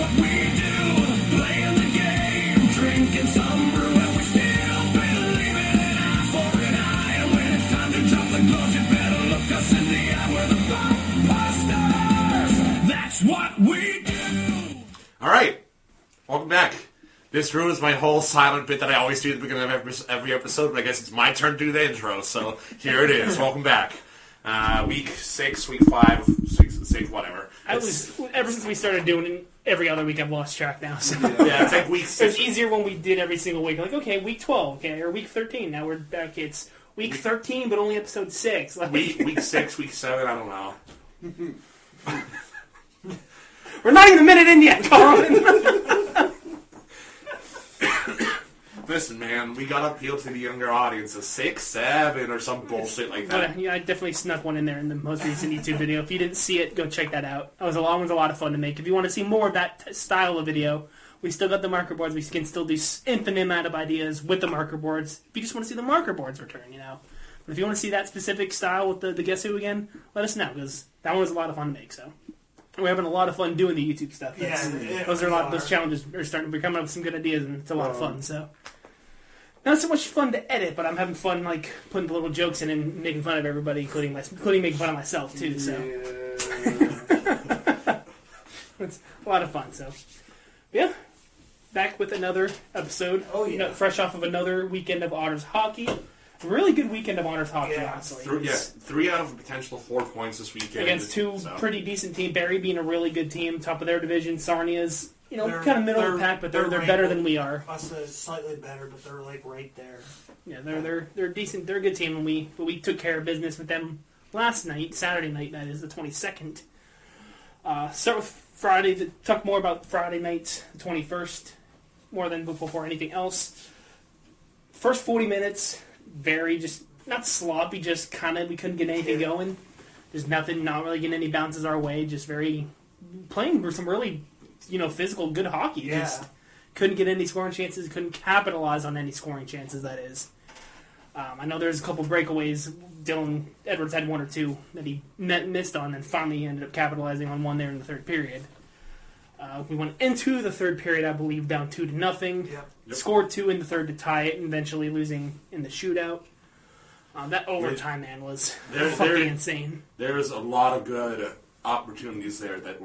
what we do. Playing the game, drinking some brew, and we still believe in an eye for an eye. And when it's time to drop the gloves, you better look us in the eye. We're the Buckbusters. That's what we do. All right, welcome back. This ruins my whole silent bit that I always do at the beginning of every episode, but I guess it's my turn to do the intro, so here it is. Welcome back. Week 6, week 5, 6, whatever. Ever since we started doing it every other week, I've lost track now. So. Yeah, it's like week 6. It was easier when we did every single week. Like, okay, week 12, okay, or week 13. Now we're back. It's week 13, but only episode 6. Like, week 6, week 7, I don't know. We're not even a minute in yet, Colin. Listen, man, we gotta appeal to the younger audience. 6, 7, or some bullshit like that. But, yeah, I definitely snuck one in there in the most recent YouTube video. If you didn't see it, go check that out. It was a lot of fun to make. If you want to see more of that style of video, we still got the marker boards. We can still do infinite amount of ideas with the marker boards. If you just want to see the marker boards return, you know. But if you want to see that specific style with the Guess Who again, let us know, because that one was a lot of fun to make, so. We're having a lot of fun doing the YouTube stuff. Those challenges are starting to come up with some good ideas, and it's a lot of fun. So, not so much fun to edit, but I'm having fun like putting the little jokes in and making fun of everybody, including making fun of myself too. So, it's a lot of fun. So, yeah, back with another episode. Oh yeah, fresh off of another weekend of Otters hockey. Really good weekend of Otters hockey, honestly. 3 out of a potential 4 points this weekend. Against two pretty decent teams. Barrie being a really good team, top of their division. Sarnia's, kind of middle of the pack, but they're better than we are. Us slightly better, but they're like right there. Yeah, they're decent. They're a good team, and we took care of business with them last night, Saturday night. That is the 22nd. Start with Friday. To talk more about Friday night, the 21st, more than before anything else. First 40 minutes. Very just not sloppy, just kind of we couldn't get anything going. There's nothing, not really getting any bounces our way. Just very playing some really physical, good hockey. Yeah. Just couldn't get any scoring chances. Couldn't capitalize on any scoring chances. That is. I know there's a couple breakaways. Dylan Edwards had 1 or 2 that he missed on, and finally ended up capitalizing on one there in the third period. We went into the third period, I believe, down 2-0. Yep. Scored 2 in the third to tie it, and eventually losing in the shootout. That overtime, man, was fucking insane. There's a lot of good opportunities there that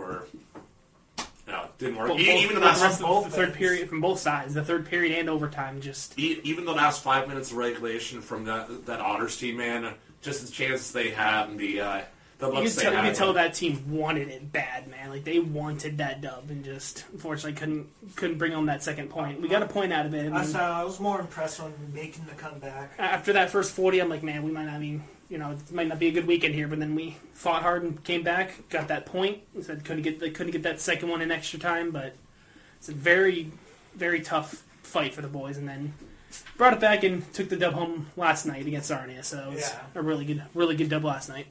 didn't work. Even the rest of the third period from both sides, the third period and overtime, just even the last 5 minutes of regulation from that Otters team, man, just the chances they had and the looks they had. You could tell that team wanted it bad, man. Like they wanted that dub, and just unfortunately couldn't bring home that second point. We got a point out of it. I was more impressed on making the comeback. After that first 40, I'm like, man, we might not be. It might not be a good weekend here, but then we fought hard and came back, got that point. Said couldn't get that second one in extra time, but it's a very, very tough fight for the boys, and then brought it back and took the dub home last night against Sarnia. So it's a really good dub last night.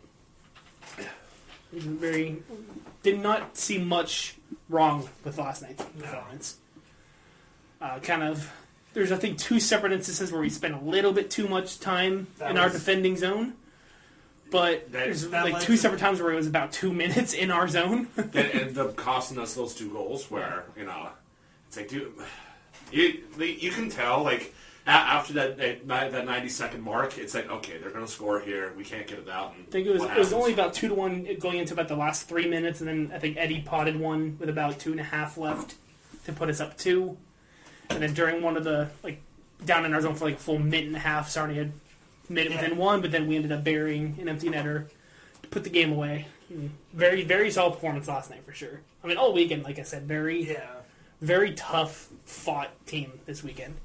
Did not see much wrong with last night's performance. There's I think 2 separate instances where we spent a little bit too much time in our defending zone. But there's like 2 separate times where it was about 2 minutes in our zone. That ended up costing us those 2 goals where, it's like, dude, you can tell, like, after that 90-second mark, it's like, okay, they're going to score here. We can't get it out. I think it was only about 2-1 going into about the last 3 minutes, and then I think Eddie potted one with about 2.5 left to put us up 2. And then during one of the, down in our zone for like a full minute and a half, Sarnia had made it within 1, but then we ended up burying an empty netter to put the game away. Very, very solid performance last night for sure. I mean, all weekend, like I said, very tough fought team this weekend.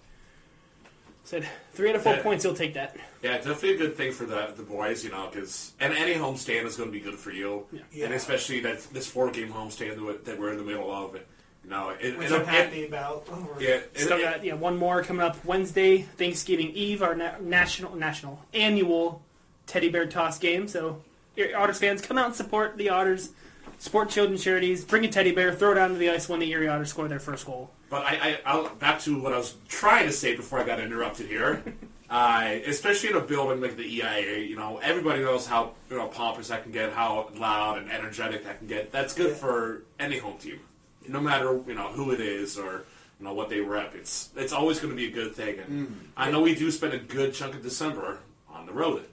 Said 3 out of 4 points, you'll take that. Yeah, definitely a good thing for the boys, because and any homestand is going to be good for you, and especially this 4-game homestand that we're in the middle of. Which I'm happy about. Still got one more coming up Wednesday, Thanksgiving Eve, our national annual teddy bear toss game. So, Otters fans, come out and support the Otters, support children's charities, bring a teddy bear, throw it out into the ice when the Erie Otters score their first goal. But I'll back to what I was trying to say before I got interrupted here. Especially in a building like the EIA, everybody knows how pompous that can get, how loud and energetic that can get. That's good for any home team. no matter who it is or what they rep, it's always going to be a good thing. And I know we do spend a good chunk of December on the road,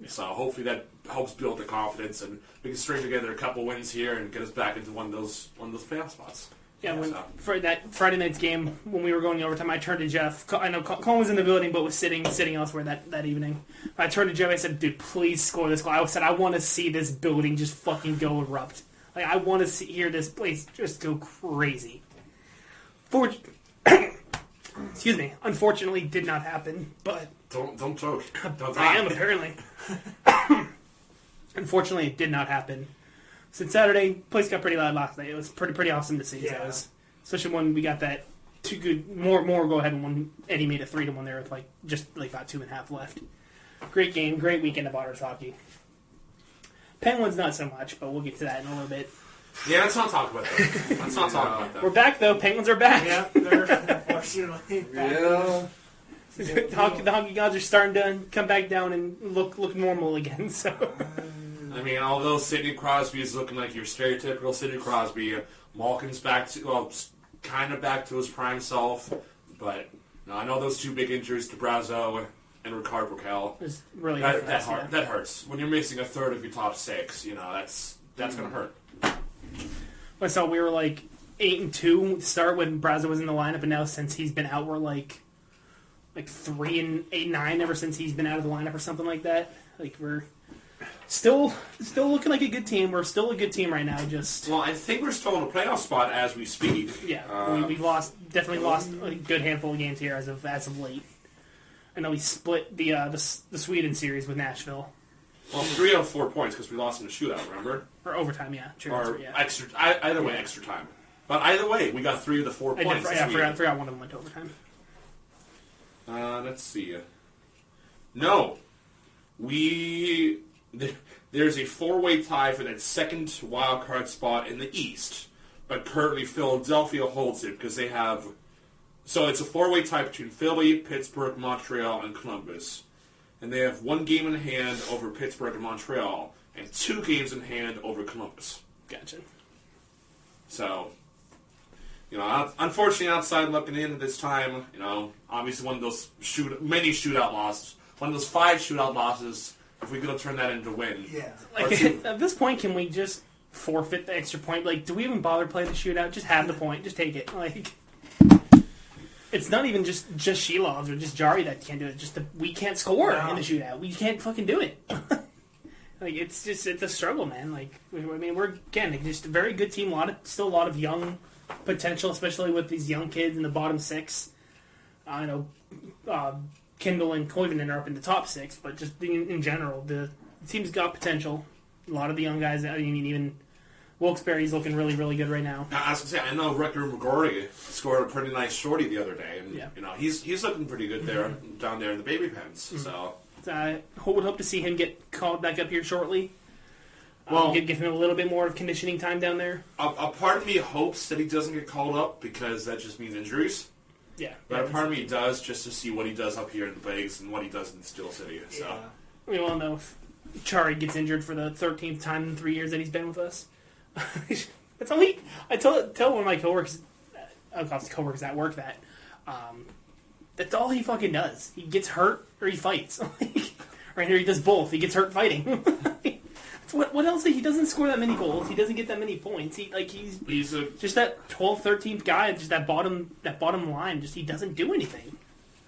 so hopefully that helps build the confidence, and we can string together a couple wins here and get us back into one of those playoff spots. Yeah, for that Friday night's game, when we were going to overtime, I turned to Jeff. I know Colin was in the building, but was sitting elsewhere that evening. I turned to Jeff. I said, "Dude, please score this goal." I said, "I want to see this building just fucking go erupt. Like, I want to hear this place just go crazy." Excuse me. Unfortunately, did not happen. But don't joke. Don't I am apparently. Unfortunately, it did not happen. Since Saturday, place got pretty loud last night. It was pretty awesome to see. Yeah. Especially when we got that two good more go ahead, and when Eddie made a 3-1 there with just about 2.5 left. Great game, great weekend of Otters hockey. Penguins not so much, but we'll get to that in a little bit. Yeah, let's not talk about that. We're back though. Penguins are back. Yeah, they're unfortunately back. Yeah. The hockey gods are starting to come back down and look normal again. So. I mean, although Sidney Crosby is looking like your stereotypical Sidney Crosby, Malkin's kind of back to his prime self, but I know those two big injuries to Brazo and Ricard Raquel. Really that hurts. When you're missing a third of your top six, that's going to hurt. I saw we were 8-2 to start when Brazo was in the lineup, and now since he's been out, we're 3-8-9 ever since he's been out of the lineup or something like that. We're still looking like a good team. We're still a good team right now. Well, I think we're still in a playoff spot as we speak. Yeah, we've definitely lost a good handful of games here as of late. I know we split the Sweden series with Nashville. Well, 3 out of 4 points because we lost in the shootout. Remember? Or overtime, yeah. True, or yeah. extra. Either way, extra time. But either way, we got 3 of the 4 points. I forgot one of them went to overtime. Let's see. No, there's a 4-way tie for that second wild card spot in the East, but currently Philadelphia holds it because they have. So it's a 4-way tie between Philly, Pittsburgh, Montreal, and Columbus, and they have 1 game in hand over Pittsburgh and Montreal, and 2 games in hand over Columbus. Gotcha. So, unfortunately, outside looking in at this time, obviously one of those many shootout losses, one of those 5 shootout losses. If we could turn that into a win. Yeah. At this point, can we just forfeit the extra point? Do we even bother playing the shootout? Just have the point. Just take it. It's not even just Shilov or just Jari that can't do it. Just we can't score in the shootout. We can't fucking do it. It's a struggle, man. We're just a very good team. Still a lot of young potential, especially with these young kids in the bottom 6. I know Kendall and Koivunen are up in the top 6, but just in general, the team's got potential. A lot of the young guys. Even Wilkes-Barre's looking really, really good right now. I was going to say, I know Ricker McGorry scored a pretty nice shorty the other day, and he's looking pretty good there down there in the baby pens. Mm-hmm. So I would hope to see him get called back up here shortly. Well, give him a little bit more of conditioning time down there. A part of me hopes that he doesn't get called up because that just means injuries. Yeah. But a part of me does just to see what he does up here in the Bigs and what he does in Steel City. So. Yeah. We all know if Chari gets injured for the 13th time in 3 years that he's been with us. That's all I tell one of my coworkers at work that that's all he fucking does. He gets hurt or he fights. Right here he does both. He gets hurt fighting. What else? He doesn't score that many goals. He doesn't get that many points. He's just that 12th, 13th guy. Just that bottom line. Just he doesn't do anything.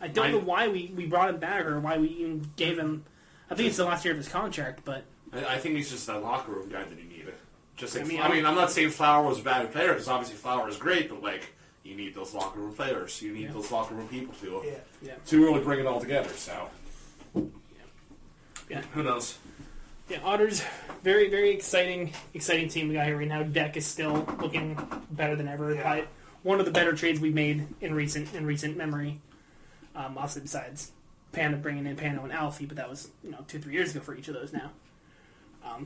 I don't know why we brought him back or why we even gave him. I think it's the last year of his contract, but I think he's just that locker room guy that he needed. I'm not saying Flower was a bad player because obviously Flower is great, but you need those locker room players. You need those locker room people to really bring it all together. So who knows? Yeah, Otters, very, very exciting team we got here right now. Deck is still looking better than ever. Yeah. One of the better trades we've made in recent memory. Obviously, besides bringing in Pano and Alfie, but that was 2-3 years ago for each of those now.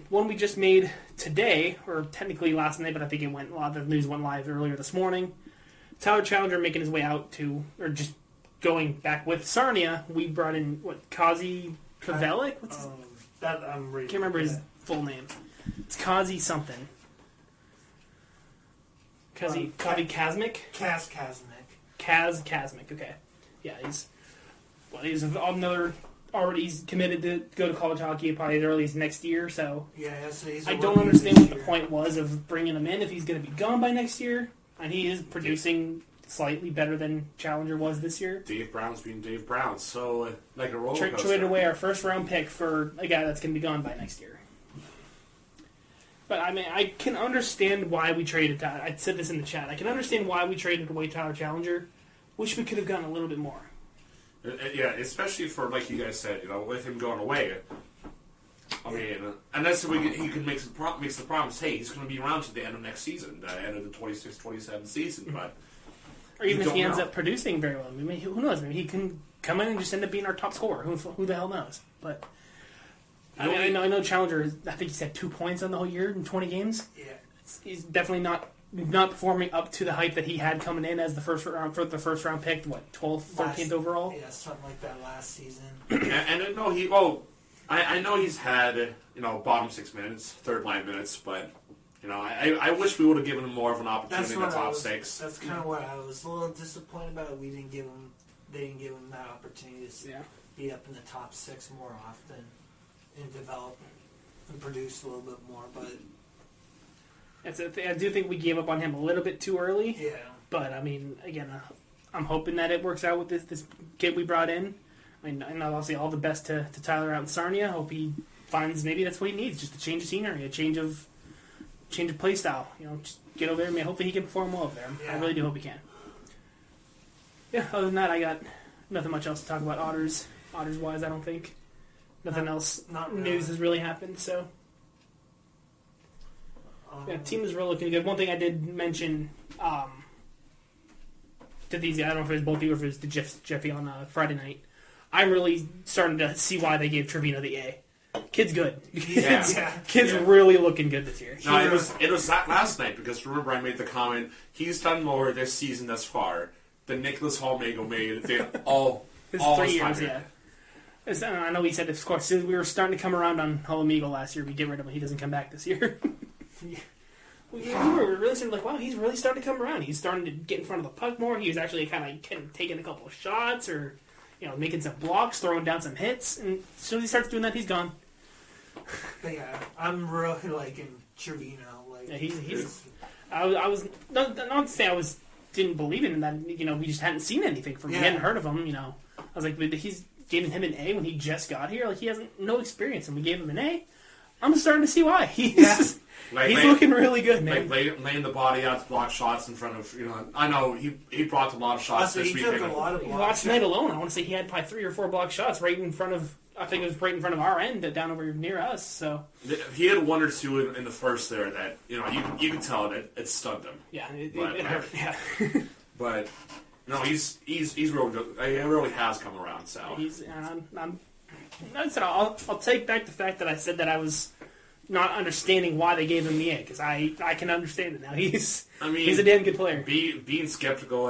One we just made today, or technically last night, but I think a lot of the news went live earlier this morning. Tyler Challenger making his way out or just going back with Sarnia. We brought in Kazi Kavelik. What's his That I'm reading. Can't remember his full name. It's Kazi something. Kazi Kazmik? Kazmic. Kazmik, okay. Yeah, he's another... Already he's committed to go to college hockey probably as early as next year, so... Yeah, he's I don't understand what the point was of bringing him in if he's going to be gone by next year. And he is producing slightly better than Challenger was this year. Dave Brown's being Dave Brown, so like a roller coaster. Traded away our first-round pick for a guy that's going to be gone by next year. But, I mean, I can understand why we traded Tyler. I said this in the chat. I can understand why we traded away Tyler Challenger. Wish we could have gotten a little bit more. Yeah, especially for, like you guys said, with him going away. I mean, unless he could makes the promise, hey, he's going to be around to the end of next season, the end of the 26-27 season, but... Or even if he ends up producing very well. I mean, who knows? Maybe he can come in and just end up being our top scorer. Who the hell knows? But... I know Challenger, I think he's had 2 points on the whole year in 20 games. Yeah. He's definitely not performing up to the hype that he had coming in as the first round pick, 12th, 13th overall? Yeah, something like that last season. and I know he's had, bottom 6 minutes, third line minutes, but, I wish we would have given him more of an opportunity in the top 6. That's kind of what I was a little disappointed about. They didn't give him that opportunity to be up in the top 6 more often and develop and produce a little bit more, but... I do think we gave up on him a little bit too early. Yeah. But, I mean, again, I'm hoping that it works out with this kid we brought in. I mean, and obviously all the best to Tyler out in Sarnia. Hope he finds maybe that's what he needs, just a change of scenery, a change of play style. Just get over there. I mean, hopefully he can perform well over there. Yeah. I really do hope he can. Yeah, other than that, I got nothing much else to talk about Otters-wise, I don't think. Nothing else news has really happened, so... Yeah, team is really looking good. One thing I did mention to these, I don't know if it was both of you or if it was to Jeffy on Friday night, I'm really starting to see why they gave Trevino the A. Kid's good. Kid's really looking good this year. No, it was that last night, because remember I made the comment, he's done more this season thus far than Nicholas Hallmago made all 3 years, yeah. I know he said, of course, since we were starting to come around on Hallmago last year, we get rid of him. He doesn't come back this year. We were really sort of like, wow, he's really starting to come around. He's starting to get in front of the puck more. He was actually kind of taking a couple of shots or, making some blocks, throwing down some hits. And as soon as he starts doing that, he's gone. But yeah, I'm really liking Trevino. Yeah, he's. I was not to say I didn't believe in him, that we just hadn't seen anything from him. We hadn't heard of him. I was like, but he's giving him an A when he just got here. Like, he has no experience, and we gave him an A. I'm starting to see why. He's looking really good, man. Laying the body out to block shots in front of, I know he brought a lot of shots this week. Last night alone, I want to say he had probably 3 or 4 block shots right in front of, I think it was right in front of our end, down over near us. So he had 1 or 2 in the first there that, you could tell it stunned him. Yeah, it hurt, yeah. But, no, he's really good. He really has come around, so. I'll take back the fact that I said that I was not understanding why they gave him the A, because I can understand it now. He's a damn good player. Being skeptical,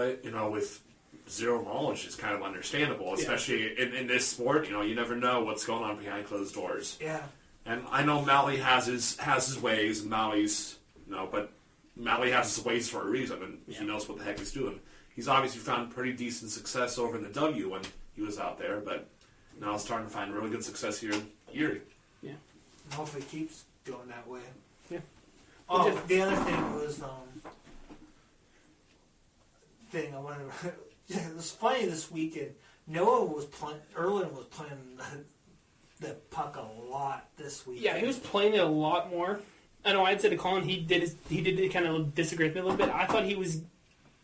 with zero knowledge is kind of understandable, especially in this sport. You never know what's going on behind closed doors. Yeah. And I know Malley has his ways, and Malley's but Malley has his ways for a reason, and he knows what the heck he's doing. He's obviously found pretty decent success over in the W when he was out there, but now he's starting to find really good success here in Erie. Yeah. And hopefully it keeps going that way. Yeah. Oh, the other thing was, it was funny this weekend. Erlen was playing the puck a lot this week. Yeah, he was playing it a lot more. I know I'd said to Colin, he did kind of disagree with me a little bit. I thought he was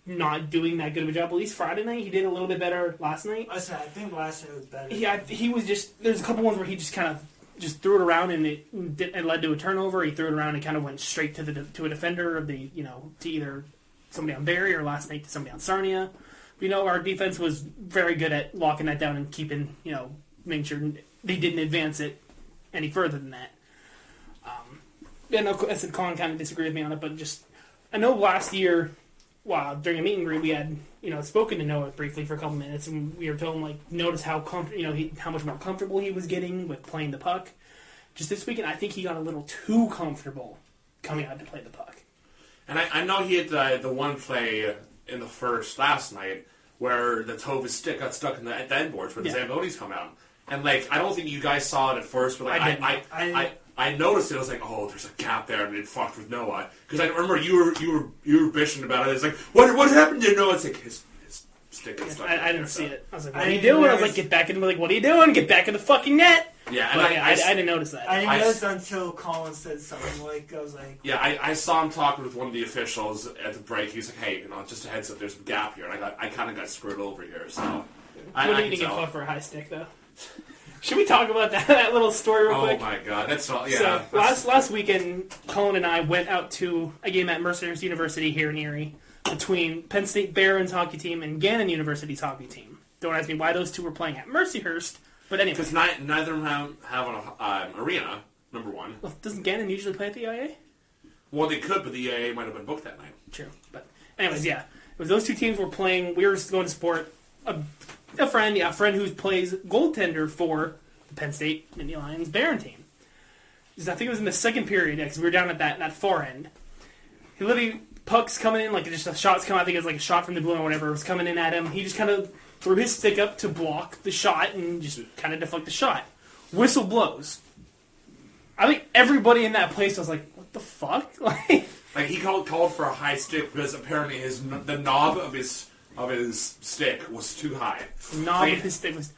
not doing that good of a job. At least Friday night, he did a little bit better last night. I think last night was better. Yeah, he was just, there's a couple ones where he just kind of just threw it around and it led to a turnover. He threw it around and kind of went straight to a defender of the, to either somebody on Barrie or last night to somebody on Sarnia. But, our defense was very good at locking that down and keeping, making sure they didn't advance it any further than that. I said Colin kind of disagreed with me on it, but just, I know last year, during a meet and greet, we had, spoken to Noah briefly for a couple minutes, and we were told him, notice how how much more comfortable he was getting with playing the puck. Just this weekend, I think he got a little too comfortable coming out to play the puck. And I know he had the one play in the first last night where the toe of his stick got stuck in the end boards where the Zambonis come out. And, like, I don't think you guys saw it at first, but, like, I noticed it. I was like, oh, there's a gap there, and it fucked with Noah. Because I remember you were bitching about it. It's like, what happened to Noah? It's like, his stick got stuck. I didn't see it. I was like, what are you doing? I was like, get back in. Like, what are you doing? Get back in the fucking net. Yeah, and I didn't notice that. I didn't notice until Colin said something like, I was like... Yeah, I saw him talking with one of the officials at the break. He's like, hey, just a heads up, there's a gap here. And I kind of got screwed over here, so... We need to get caught for a high stick, though. Should we talk about that little story real quick? Oh my god, that's all. Yeah. So last weekend, Colin and I went out to a game at Mercyhurst University here in Erie between Penn State Barons hockey team and Gannon University's hockey team. Don't ask me why those two were playing at Mercyhurst, but anyway. Because neither of them have an arena. Number one. Well, doesn't Gannon usually play at the EIA? Well, they could, but the EIA might have been booked that night. True, but anyways, yeah, it was those two teams were playing. We were going to support a friend who plays goaltender for the Penn State Nittany Lions Baron team. I think it was in the second period, because we were down at that far end. He literally, puck's coming in, like just a shot's coming. I think it was like a shot from the blue or whatever. It was coming in at him. He just kind of threw his stick up to block the shot and just kind of deflect the shot. Whistle blows. I think everybody in that place was like, "What the fuck?" Like he called for a high stick because apparently the knob of his stick was too high. The knob of his stick was.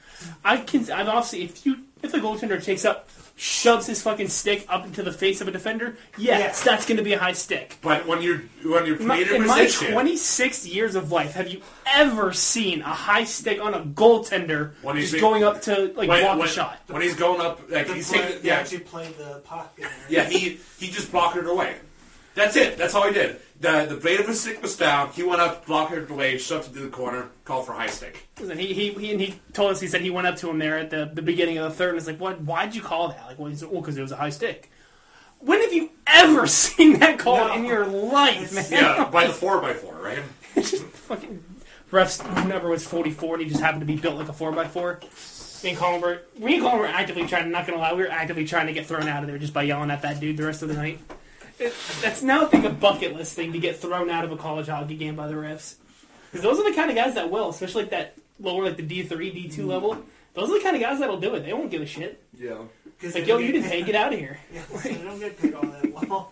I've obviously if the goaltender shoves his fucking stick up into the face of a defender, yes. That's going to be a high stick. But when you're playing in my 26 years of life, have you ever seen a high stick on a goaltender going up to block a shot? When he's going up, like he's taking, he actually played the puck. Yeah, he just blocked it away. That's it. That's all he did. The blade of his stick was down. He went up, blocked it away, shoved it to the corner, called for a high stick. And he told us, he said he went up to him there at the beginning of the third and was like, why'd you call that? Like, well, he said, because it was a high stick. When have you ever seen that called in your life, man? Yeah, by the 4x4, right? It's just fucking... Ref's number was 44 and he just happened to be built like a 4x4. Me and Colin were actively trying, not gonna lie, we were actively trying to get thrown out of there just by yelling at that dude the rest of the night. That's now, I think, a bucket list thing to get thrown out of a college hockey game by the refs. Because those are the kind of guys that will, especially like that lower, like the D3, D2 level. Those are the kind of guys that'll do it. They won't give a shit. Yeah. It's like, yo, you didn't pay, get out of here. Yeah, so they don't get paid all that well.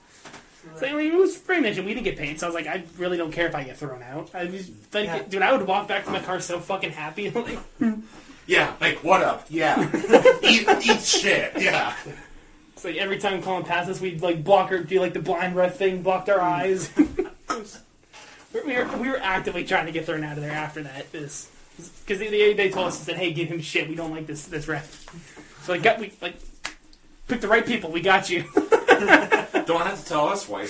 So, I mean, it was pretty much, we didn't get paid, so I was like, I really don't care if I get thrown out. Dude, I would walk back to my car so fucking happy. Like, yeah, like, what up? Yeah. eat shit, yeah. It's like every time Colin passes, we'd like block her, do like the blind ref thing, blocked our eyes. we were actively trying to get thrown out of there after that. Because they told us, said, hey, give him shit, we don't like this ref. So we pick the right people, we got you. Don't have to tell us why.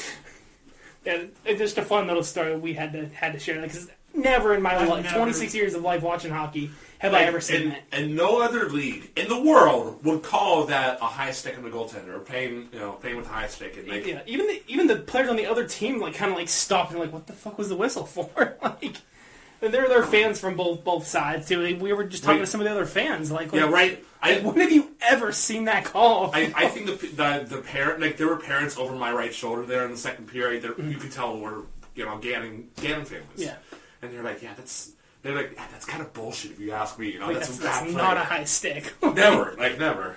Yeah, it's just a fun little story we had to share. Because never in my life, 26 years of life watching hockey, have I ever seen that. And no other league in the world would call that a high stick on the goaltender, or playing with a high stick. And yeah, even the players on the other team kind of stopped and what the fuck was the whistle for? And there are fans from both sides too. We were just talking to some of the other fans. Yeah, right. When have you ever seen that call? I think the parent, there were parents over my right shoulder there in the second period. You could tell were Gannon families. Yeah, and they're like, that's kind of bullshit if you ask me. That's not a high stick. Never, never.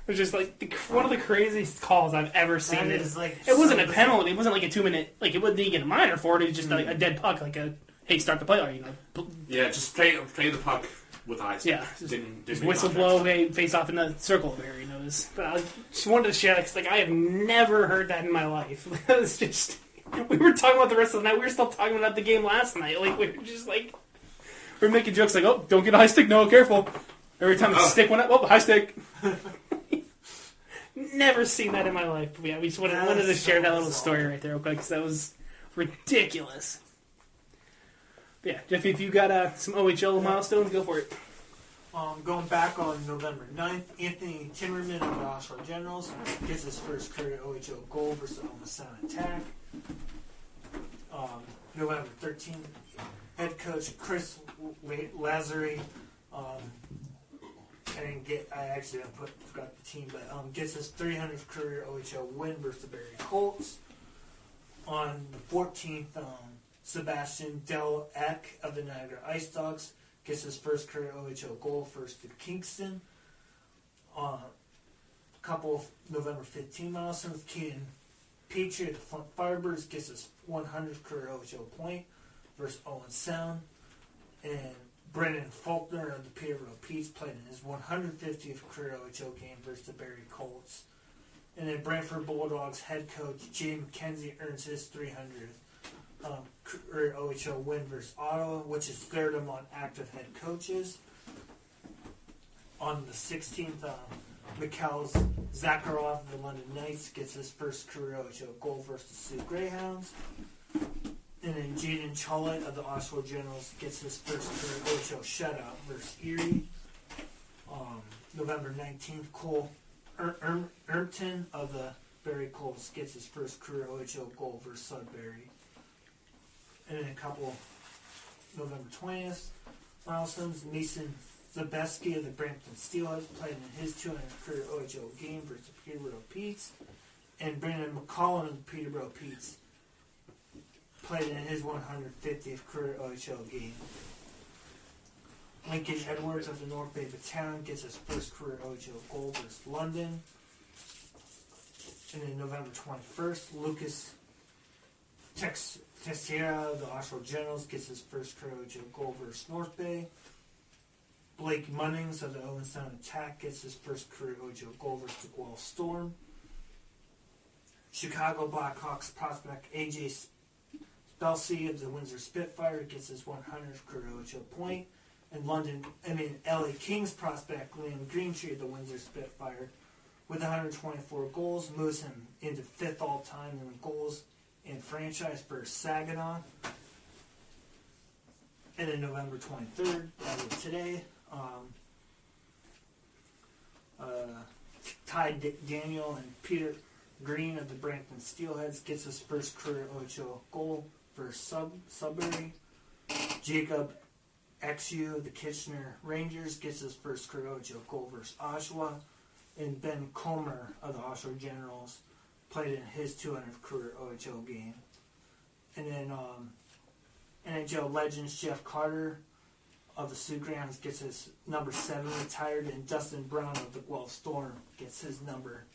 It was just one of the craziest calls I've ever seen. It It wasn't a penalty. It wasn't a 2 minute. It wasn't even a minor for it. It was just a dead puck, hey, start the play. Yeah, just play the puck with eyes. Yeah, didn't whistle blow, hey, face off in the circle over here. But I just wanted to share that because I have never heard that in my life. It was just we were talking about the rest of the night. We were still talking about the game last night. We were just we're making jokes oh, don't get a high stick, no, careful. Every time the stick went up, oh, high stick. Never seen that in my life. But yeah, we just wanted to share that little story right there real quick because that was ridiculous. Yeah, Jeff, if you got some OHL milestones, go for it. Going back on November 9th, Anthony Timmerman of the Oshawa Generals gets his first career OHL goal versus Oklahoma Sound Attack. November 13th, head coach Chris Lazary, forgot the team, but gets his 300th career OHL win versus the Barrie Colts. On the 14th, Sebastian Del Eck of the Niagara Ice Dogs gets his first career OHL goal first to Kingston. A couple of November 15 milestones. Caden Petrie of the Flint Firebirds gets his 100th career OHL point versus Owen Sound. And Brendan Faulkner of the Peterborough Petes played in his 150th career OHL game versus the Barrie Colts. And then Brantford Bulldogs head coach Jay McKenzie earns his 300th career OHL win versus Ottawa, which is third among active head coaches. On the 16th, Mikhail Zakharov of the London Knights gets his first career OHL goal versus the Sioux Greyhounds. And then Jaden Chollet of the Oshawa Generals gets his first career OHL shutout versus Erie. November 19th, Cole Ermpton of the Barrie Colts gets his first career OHL goal versus Sudbury. And then a couple November 20th milestones. Mason Zabeski of the Brampton Steelheads played in his 200th career OHL game versus the Peterborough Petes. And Brandon McCollum of the Peterborough Petes played in his 150th career OHL game. Lincoln Edwards of the North Bay Battalion gets his first career OHL goal versus London. And then November 21st, Lucas Teixeira of the Oshawa Generals gets his first career OHL goal versus North Bay. Blake Munnings of the Owen Sound Attack gets his first career OHL goal versus the Guelph Storm. Chicago Blackhawks prospect AJ Spelsey of the Windsor Spitfire gets his 100th career OHL point. And LA Kings prospect Liam Greentree of the Windsor Spitfire with 124 goals moves him into 5th all-time in goals in franchise for Saginaw. And then November 23rd, as of today, Ty Daniel and Peter Green of the Brampton Steelheads gets his first career OHL goal for Sudbury. Jacob XU of the Kitchener Rangers gets his first career OHL goal versus Oshawa. And Ben Comer of the Oshawa Generals played in his 200th career OHL game. And then NHL legends Jeff Carter of the Sioux Greyhounds gets his number 7 retired, and Dustin Brown of the Guelph Storm gets his number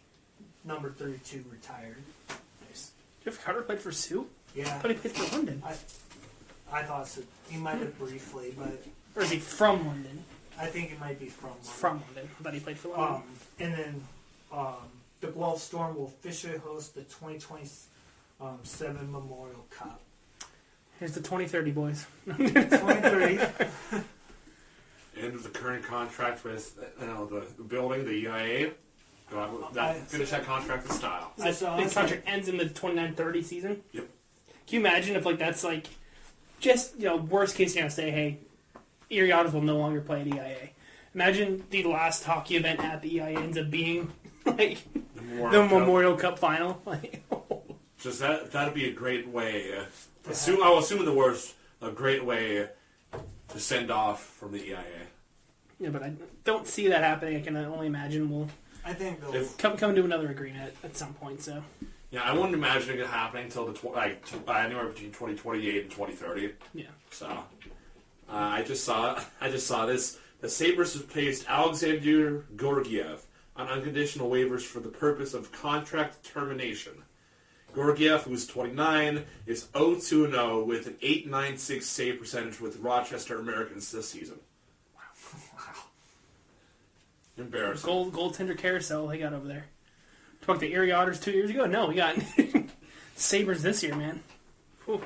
32 retired. Nice. Jeff Carter played for Sioux? Yeah. I thought he played for London. I thought so. He might have briefly, but... Or is he from London? I think it might be from London. From London. I thought he played for London. And then the Guelph Storm will officially host the 2027 Memorial Cup. Here's the 2030, boys. 2030. End of the current contract with the building, the EIA. Finish that contract in style. The contract ends in the 29-30 season? Yep. Can you imagine if that's just, worst case scenario, say, hey, Erie Otters will no longer play at EIA. Imagine the last hockey event at the EIA ends up being, the Memorial Cup final. Just that'd be a great way. I'll assume the worst, a great way to send off from the EIA. Yeah, but I don't see that happening. I can only imagine I think they'll come to another agreement at some point. So. Yeah, I wouldn't imagine it happening until anywhere between 2028 and 2030. Yeah. So, I just saw this. The Sabres have placed Alexander Georgiev on unconditional waivers for the purpose of contract termination. Georgiev, who is 29, is 0-2-0 with an .896 save percentage with Rochester Americans this season. Wow. Embarrassing. Goaltender carousel they got over there. Talked to Erie Otters 2 years ago. No, we got Sabres this year, man. Whew.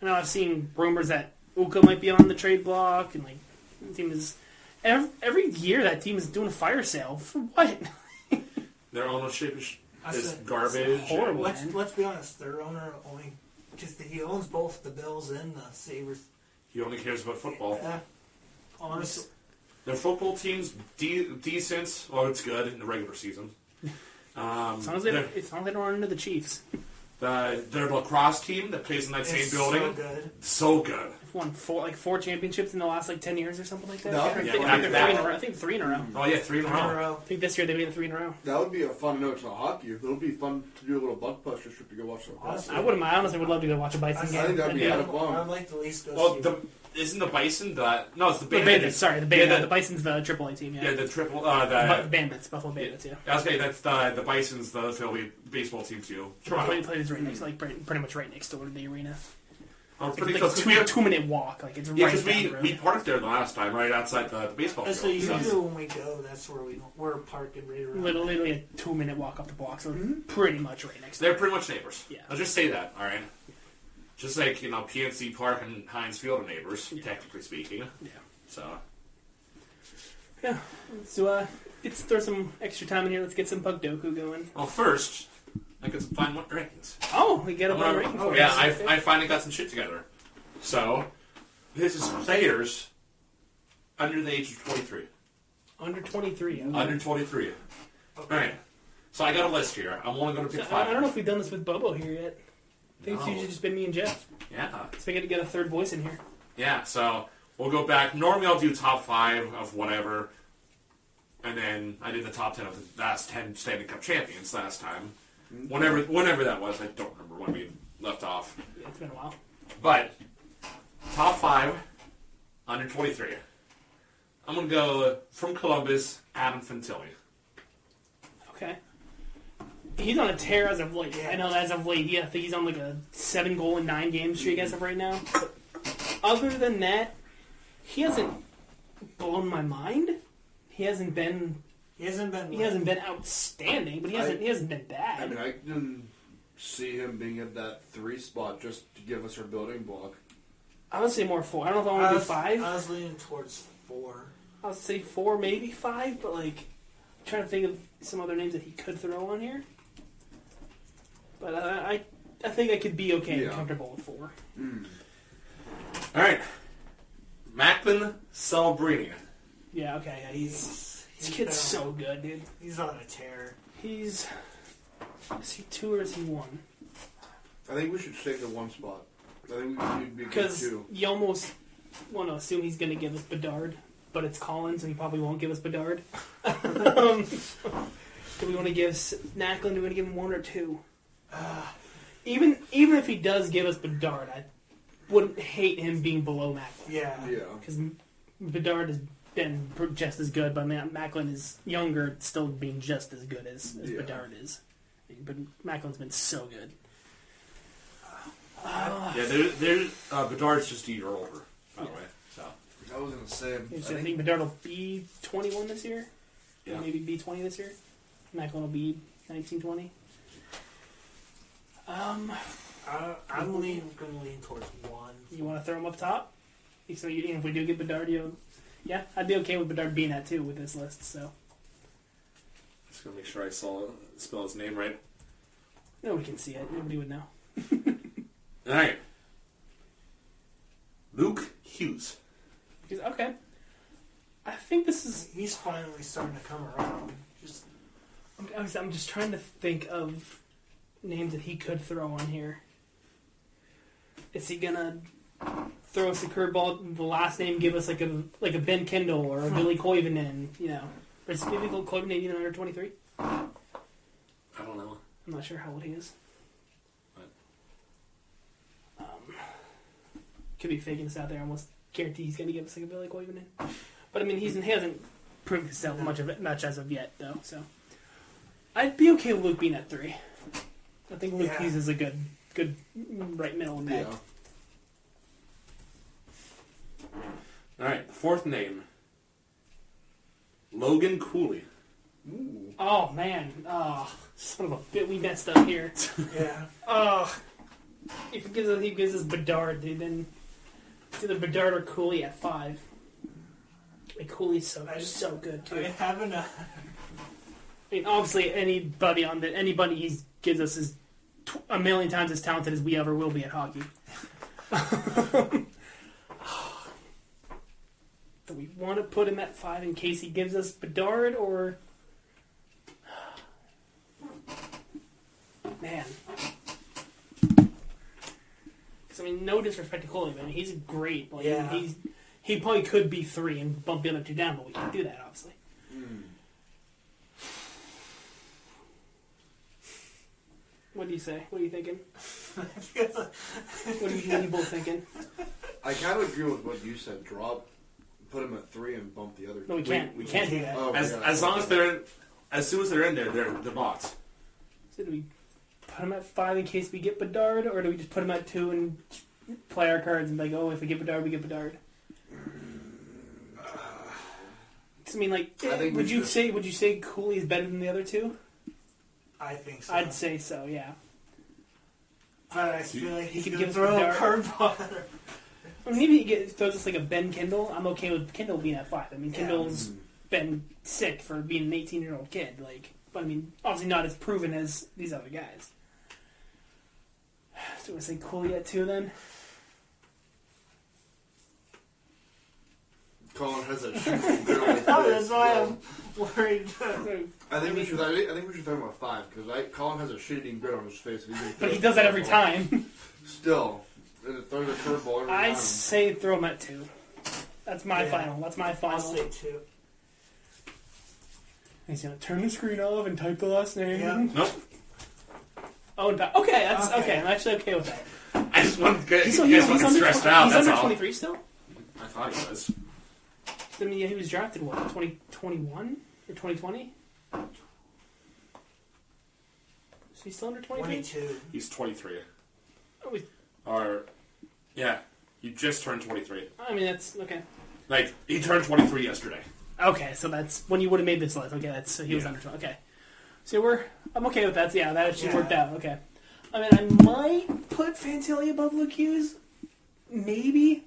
I know I've seen rumors that Uka might be on the trade block, and the team is every year that team is doing a fire sale for what? Their ownership is garbage. Horrible. Let's be honest. Their owner only because he owns both the Bills and the Sabres. He only cares about football. Honestly, their football team's decent. Well, it's good in the regular season. As long as they don't run into the Chiefs. their lacrosse team that plays in that same It's building. so good. So good. Won four championships in the last 10 years or something like that. No, I think yeah, they're back three in to a row. I think 3 in a row. Oh yeah, 3 in a row. I think this year they made it 3 in a row. That would be a fun note to hockey. It'll be fun to do a little buckbuster trip to go watch some hockey. I wouldn't mind. I honestly would love to go watch a Bison I game. think that'd be Yeah. kind of fun. I'd like to at least go Well, see isn't the Bison the no? It's the The Bandits. Bandits, sorry, Yeah, the Bison's the AAA team. Yeah, Yeah, the triple. the Bandits, Buffalo Bandits. Yeah, I was saying that's the Bison's the Philly baseball team too. Toronto. Played right next, pretty much right next door to the arena. I'm It's pretty like close. 'Cause we have 2-minute walk. Like it's yeah, right because down the road. we parked there the last time, right outside the baseball So field. usually when we go, that's where we're parked and right around. Literally a 2-minute walk up the block, so pretty much right next. They're pretty much neighbors. Yeah. I'll just say that. All right. Just like PNC Park and Heinz Field are neighbors, Yeah. technically speaking. Yeah. So Yeah. So let's throw some extra time in here. Let's get some Puck Doku going. well, first I got some fine rankings. Oh, we get a one ranking for Yeah, us. I finally got some shit together. So this is players under the age of 23. Under 23. Okay. Under 23. All right. So I got a list here. I'm only going to pick So, 5. I don't know if we've done this with Bobo here yet. I think it's No. usually just been me and Jeff. Yeah. So we got to get a third voice in here. Yeah, so we'll go back. Normally I'll do top 5 of whatever. And then I did the top 10 of the last 10 Stanley Cup champions last time. Whenever that was. I don't remember when we left off. Yeah, it's been a while. But top 5 under 23. I'm going to go from Columbus, Adam Fantilli. Okay. He's on a tear as of late. Yeah. I know as of late. I think he's on like a 7-goal in 9 game streak as of right now. But other than that, he hasn't blown my mind. He hasn't been outstanding, but he hasn't been bad. I mean, I can see him being at that 3 spot just to give us our building block. I would say more 4. I don't know if I want to do 5. I was leaning towards 4. I would say 4, maybe 5, but like I'm trying to think of some other names that he could throw on here. But I think I could be okay and comfortable with 4. All right. Macklin Celebrini. Yeah, okay. Yeah, this kid's so good, dude. He's on a tear. Is he 2 or is he 1? I think we should stick to 1 spot. I think we'd be good Because too. you almost want to assume he's going to give us Bedard, but it's Collins, and he probably won't give us Bedard. Do we want to give Macklin? Do we want to give him 1 or 2? Even if he does give us Bedard, I wouldn't hate him being below Macklin. Yeah. Yeah. Because Bedard has been just as good, but Macklin is younger, still being just as good as Bedard is. But Macklin's been so good. Yeah, Bedard's just a year older, by the way. So I was going to say, I think Bedard will be 21 this year. Yeah. Maybe be 20 this year. Macklin will be 19, 20. I'm going to lean towards 1. You want to throw him up top? So if we do get Bedard, yeah, I'd be okay with Bedard being at 2 with this list. So just gonna make sure I spell his name right. nobody can see it. Nobody would know. All right. Luke Hughes. Because, okay, I think this is. He's finally starting to come around. I'm just trying to think of names that he could throw on here. Is he gonna throw us a curveball? The last name give us like a Ben Kendall or a Billy Koivunen, Or is Billy Koivunen even under 23? I don't know. I'm not sure how old he is. What? Could be faking this out there. I almost guarantee he's gonna give us like a Billy Koivunen. But I mean, he hasn't proved himself much as of yet, though. So I'd be okay with Luke being at 3. I think Luke Hughes is a good right middle in that. yeah. All right, the 4th name. Logan Cooley. Ooh. Oh man, son of a bit, we messed up here. Yeah. If he gives us Bedard, dude, then it's either Bedard or Cooley at 5. Like Cooley's so good too. I haven't. I mean, obviously, anybody he gives us is a million times as talented as we ever will be at hockey. Do we want to put him at 5 in case he gives us Bedard, or man? I mean, no disrespect to Coley, but he's great. Like, Yeah. he probably could be 3 and bump the other 2 down, but we can't do that, obviously. What do you say? What are you thinking? What are you both thinking? I kind of agree with what you said. Put him at 3 and bump the other. No, we can't. We can't do that. Oh, As long as they're in, as soon as they're in there, they're bots. So do we put him at 5 in case we get Bedard, or do we just put him at 2 and play our cards and be like, oh, if we get Bedard, we get Bedard? I mean, like, I think would you say Cooley is better than the other 2? I think so. I'd say so, yeah. But I feel like He he could could give us throw the a dart. curveball. Or maybe he throws us like a Ben Kindle. I'm okay with Kindle being at 5. I mean, Kindle's been sick for being an 18-year-old kid. Like, but I mean, obviously not as proven as these other guys. So I say Cooley at 2 then. Colin has a shooting good on his Oh, face. that's why I'm worried. I think we should talk about 5 because Colin has a shitting grin on his face. But he does that every time. Still, throws a curveball every I time. say throw him at 2. That's my Yeah. final. That's my I'll final. say 2. He's gonna turn the screen off and type the last name. Yeah. Nope. Oh, okay. That's Okay. okay. I'm actually okay with that. I just wanted to get He's you guys fucking under, stressed out. he's That's under all. 23 still. I thought he was. I mean, yeah, he was drafted what 2021 or 2020? Is he still under 23? 22. He's 23. Oh, Or, yeah, he just turned 23. I mean, that's okay. Like, he turned 23 yesterday. Okay, so that's when you would have made this list. Okay, that's so he was Yeah. under 20. Okay, so I'm okay with that. So yeah, that actually Yeah. worked out. Okay, I mean, I might put Fantilli above Luke Hughes, maybe,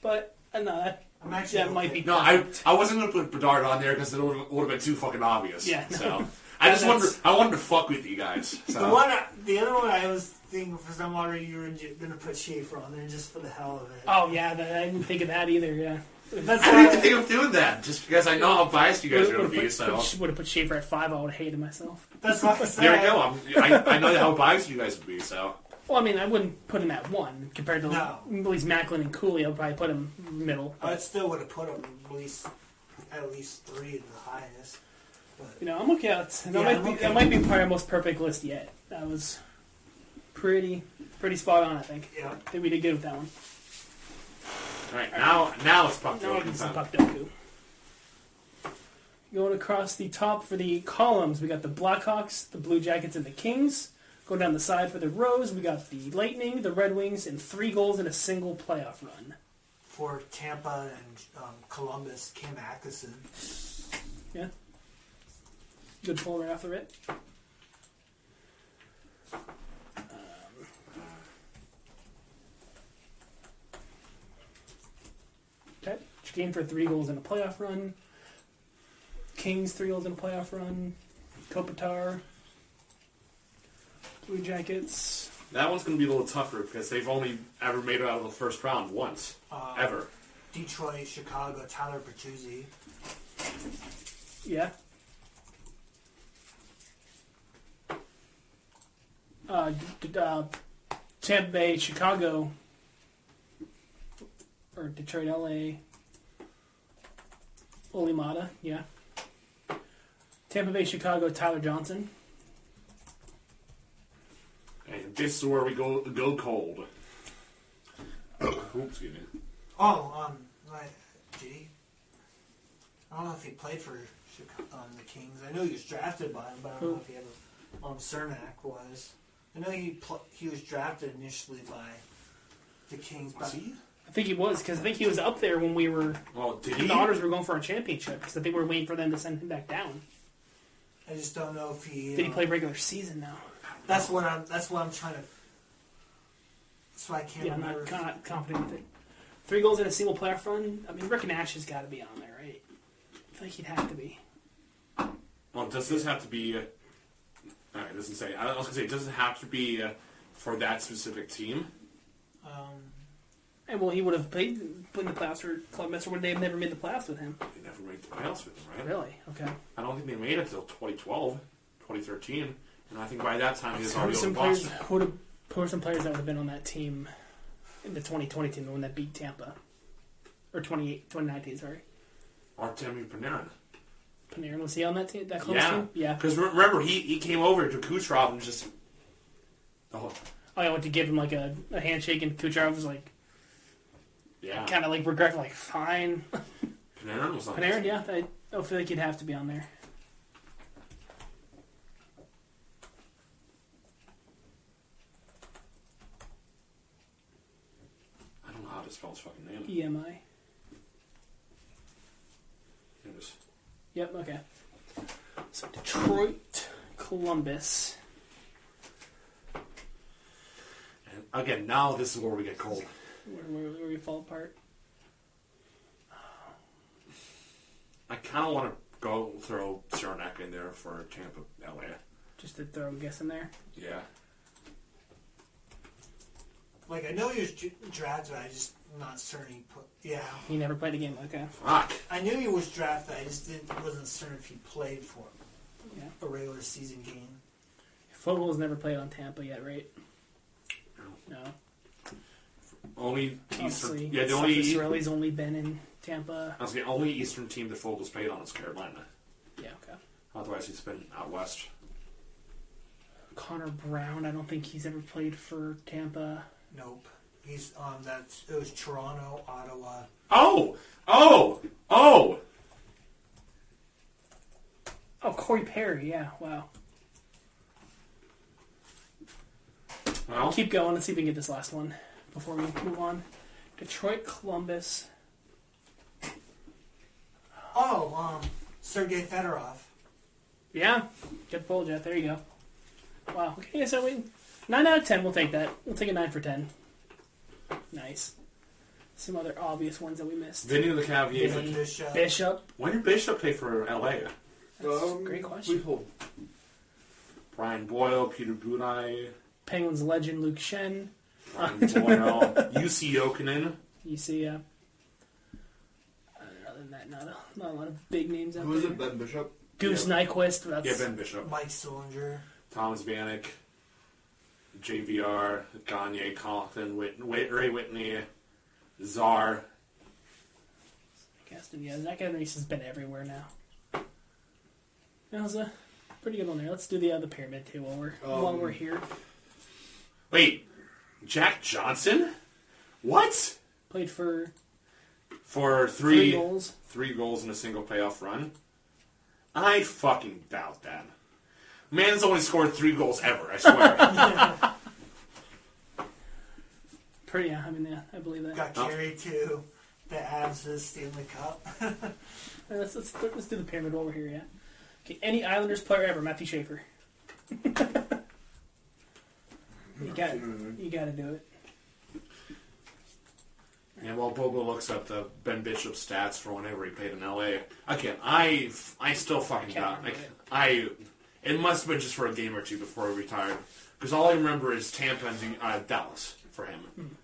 but no, that I'm actually that might be. No, I wasn't going to put Bedard on there because it would have been too fucking obvious. Yeah, no. So, I just wanted to fuck with you guys. So. The other one I was thinking for some odd reason you were going to put Schaefer on there just for the hell of it. Oh yeah, I didn't think of that either. Yeah, That's I didn't why even think of doing that, just because I know how biased you guys are going to be. would So have put Schaefer at 5. I would have hated myself. that's why I said. there we go. I know how biased you guys would be. So Well, I mean, I wouldn't put him at 1 compared to No. at least Macklin and Cooley. I'd probably put him middle. I still would have put him at least 3 at the highest. But You know, I'm okay. That I'm might okay. be probably our most perfect list yet. That was pretty spot on. I think. yeah, I think we did good with that one. all right, now it's puck Now joking it's some time. puck doku. Going across the top for the columns, we got the Blackhawks, the Blue Jackets, and the Kings. Going down the side for the rows, we got the Lightning, the Red Wings, and 3 goals in a single playoff run. for Tampa and Columbus, Cam Atkinson. Yeah. Good pull right off the rip. Okay. Chicane for 3 goals in a playoff run. Kings 3 goals in a playoff run. Kopitar. Blue Jackets. That one's going to be a little tougher because they've only ever made it out of the first round once. Ever. Detroit, Chicago, Tyler Bertuzzi. Yeah. Tampa Bay, Chicago, or Detroit, LA, Olimata, yeah. Tampa Bay, Chicago, Tyler Johnson. And this is where we go cold. Oops, excuse me. Oh, gee. I don't know if he played for the Kings. I know he was drafted by him, but I don't know if he ever. Cernak was. I know he was drafted initially by the Kings. Was But he? I think he was, because I think he was up there when we were. Well, did The he? Otters were going for a championship, because I think we were waiting for them to send him back down. I just don't know if he. Did he play regular season now? That's what I'm trying to. So I can't Yeah, I'm remember. not confident with it. 3 goals in a single playoff run. I mean, Rick Nash has got to be on there, right? I feel like he'd have to be. Well, does this have to be... Alright, it doesn't say. I was going to say, does it have to be for that specific team? And well, he would have played in the playoffs for Columbus, or would they have never made the playoffs with him? They never made the playoffs with him, right? Really? Okay. I don't think they made it until 2012, 2013. And I think by that time he was Who already were some on players? Boston. Who were some players that would have been on that team? In the 2020 team, the one that beat Tampa. Or 2019, sorry. Artemi Panarin. Panarin, was he on that team? That Columbus team? Yeah. Because remember, he came over to Kucherov and just... Oh, I went to give him like a handshake, and Kucherov was like, yeah. kind of like regretful, like, fine. Panarin was on Panarin, yeah. I don't feel like he'd have to be on there. I don't know how to spell his fucking name. EMI. It is. Yep, okay. So Detroit, Columbus. And again, now this is where we get cold. Where we fall apart. I kind of want to throw Cernak in there for Tampa, LA. Just to throw a guess in there. Yeah. Like, I know he was drafted, I just not certain he put... Yeah. He never played a game, okay. Fuck. I knew he was drafted, I just wasn't certain if he played for Yeah. a regular season game. Fogel's never played on Tampa yet, right? No. Only Obviously, Eastern. Yeah, the only. Israeli's only been in Tampa. I was the only Eastern team that Fogel's played on is Carolina. Yeah, okay. Otherwise, he's been out west. Connor Brown, I don't think he's ever played for Tampa. Nope. He's on that... It was Toronto, Ottawa... Oh! Oh, Corey Perry, yeah, wow. Well, Keep going, let's see if we can get this last one before we move on. Detroit, Columbus. Oh, Sergei Fedorov. Yeah, good pull, Jeff, there you go. Wow, okay, so 9 out of 10, we'll take that. We'll take a 9 for 10. Nice. Some other obvious ones that we missed. Vinny the Cavier. David Bishop. Bishop. When did Bishop play for LA? That's a great question. Brian Boyle, Peter Budaj, Penguins legend Luke Shen. Brian Boyle, UC Jokinen. You see, other than that, not a lot of big names out Who is there. it? Ben Bishop? Goose Nyquist. That's Yeah, Ben Bishop. Mike Sillinger. Thomas Vanek, JVR, Gagne, Compton, Ray Whitney, Czar. Gaston. Yeah, Zach Edmonds has been everywhere now. That was a pretty good one there. Let's do the pyramid too while we're here. Wait, Jack Johnson? What? Played for three goals. 3 goals in a single playoff run? I fucking doubt that. Man's only scored 3 goals ever, I swear. Pretty, yeah, I mean, yeah, I believe that. Got carried to the Avs' Stanley Cup. Let's do the pyramid while we're here, yeah. Okay, any Islanders player ever, Matthew Schaefer. You got to do it. And while Bobo looks up the Ben Bishop stats for whenever he played in LA, again, I still fucking doubt. It must have been just for a game or two before he retired, because all I remember is Tampa and Dallas for him.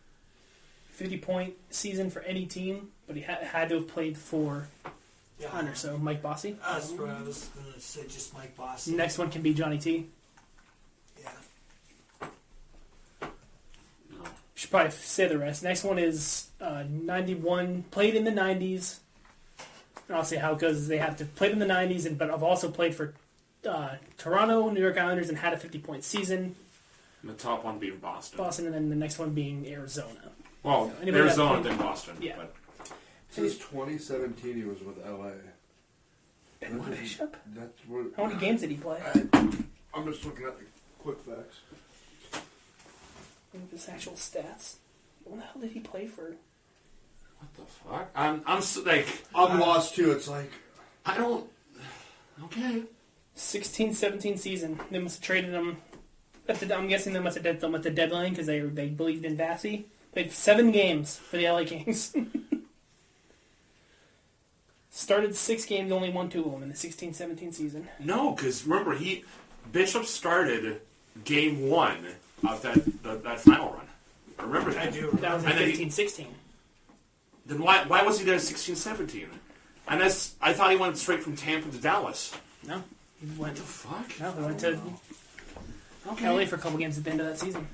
50-point season for any team, but he had to have played for Yeah. Hunter. So Mike Bossy. That's what I was going to say, just Mike Bossy. Next one can be Johnny T. Yeah. No. Should probably say the rest. Next one is 91. Played in the 90s. And I'll say how it goes. Is they have to played in the 90s, but I've also played for Toronto, New York Islanders, and had a 50-point season. And the top one being Boston. Boston, and then the next one being Arizona. Well, So anybody Arizona, got- then Boston. Yeah. But Since 2017, he was with LA. Ben Bishop? That's what. How many games did he play? I'm just looking at the quick facts. Look at his actual stats. When the hell did he play for? what the fuck? I'm lost too. It's like I don't. Okay. 16-17 season. They must have traded him. I'm guessing they must have did them at the deadline because they believed in Bassey. Played 7 games for the LA Kings. Started 6 games, only won 2 of them in the 16-17 season. No, because remember Bishop started game 1 of that final run. I remember that. I do. That was in And then 15-16. Then why was he there 16-17? And I thought he went straight from Tampa to Dallas. No, he went What the fuck? No, he went to Okay. LA for a couple games at the end of that season.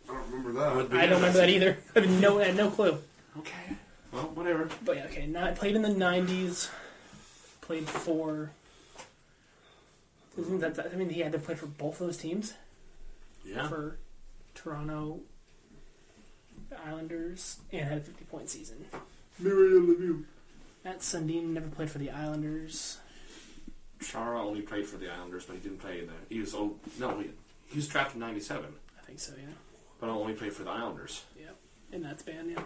I don't remember that. I don't remember that either. I have no clue. Okay. Well, whatever. But yeah, okay. Played in the 90s. Played for... I mean, he had to play for both of those teams. Yeah. For Toronto Islanders and had a 50-point season. Matt Sundin never played for the Islanders. Chara only played for the Islanders, but he didn't play in the... He was drafted in 97, I think so, yeah. but only played for the Islanders. Yeah. In that span, yeah.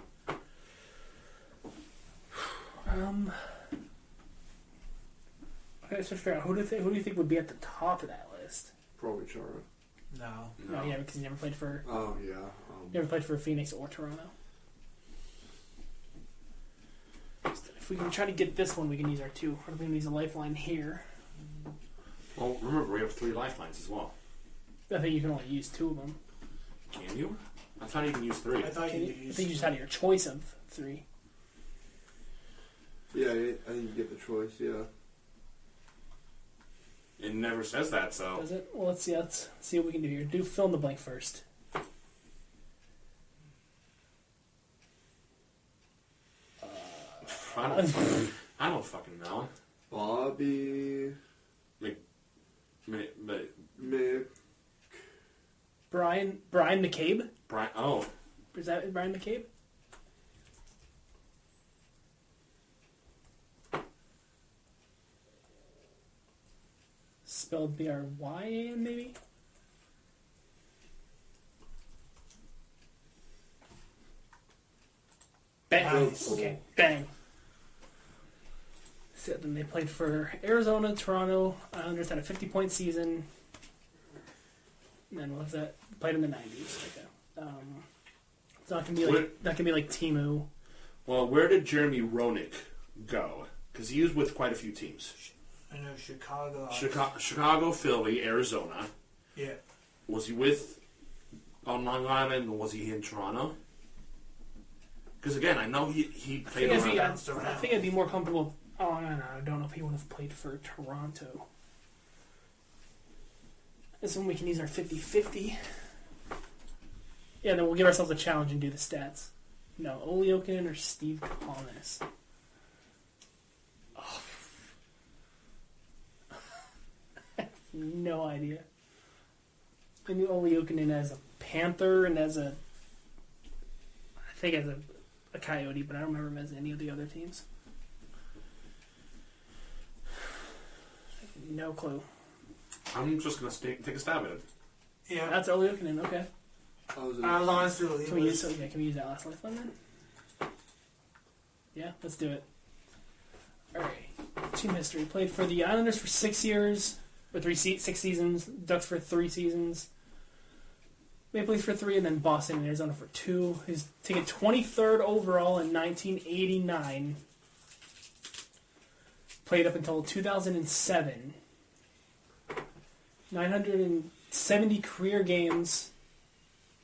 Okay, so figure out who do you think would be at the top of that list? Probably Chara. No. No, yeah, because he never played for Oh, yeah. never played for Phoenix or Toronto. If we can try to get this one, we can use our two. Or we can use a lifeline here. Well, remember, we have 3 lifelines as well. I think you can only use 2 of them. Can you? I thought you can use 3. I thought I you think used. you just had your choice of 3. Yeah, I think you get the choice, yeah. It never says that, so... Does it? Well, let's see what we can do here. Do fill in the blank first. I don't fucking know. Bobby... Mick... Brian McCabe? Oh. Is that Brian McCabe? Spelled B-R-Y-A-N, maybe? Bang! Nice. Okay, bang. So then they played for Arizona, Toronto. Islanders had a 50-point season. And then what was that? Played in the 90s. Like that. It's not gonna be like Timu. Well, where did Jeremy Roenick go? Because he was with quite a few teams. I know Chicago. Chicago, Philly, Arizona. Yeah. Was he on Long Island, or was he in Toronto? Because again, I know he played I around. think I'd be more comfortable. Oh, no, I don't know if he would have played for Toronto. This one we can use our 50-50. Yeah, then we'll give ourselves a challenge and do the stats. No, Olli Jokinen or Steve Thomas. Oh. I have no idea. I knew Olli Jokinen as a Panther and as a Coyote, but I don't remember him as any of the other teams. I have no clue. I'm just going to take a stab at it. Yeah. That's Olli Jokinen, okay. I was honestly, Can we use that last lifeline then? Yeah, let's do it. Alright. Team history. Played for the Islanders for 6 years, or 6 seasons. Ducks for 3 seasons. Maple Leafs for 3, and then Boston and Arizona for 2. He's taken 23rd overall in 1989. Played up until 2007. 970 career games.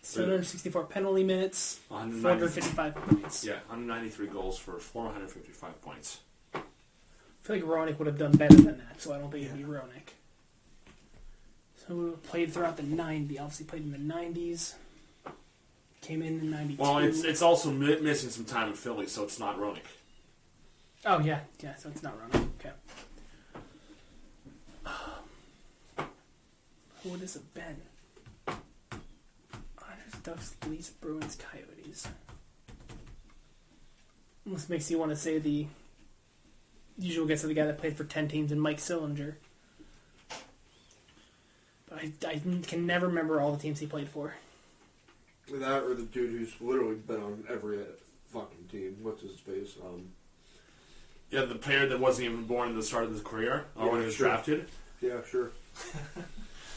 764 penalty minutes. 455 points. Yeah, 193 goals for 455 points. I feel like Roenick would have done better than that, so I don't think it'd be Roenick. So we played throughout the 90s. Obviously played in the 90s. Came in 92. Well, it's also missing some time in Philly, so it's not Roenick. Oh, yeah. Yeah, so it's not Roenick. Okay. Who would this have been? Otters, Ducks, Leafs, Bruins, Coyotes. Almost makes you want to say the usual guess of the guy that played for 10 teams and Mike Sillinger. But I can never remember all the teams he played for. That or the dude who's literally been on every fucking team. What's his face? Yeah, the player that wasn't even born at the start of his career, or when he was drafted. Yeah, sure.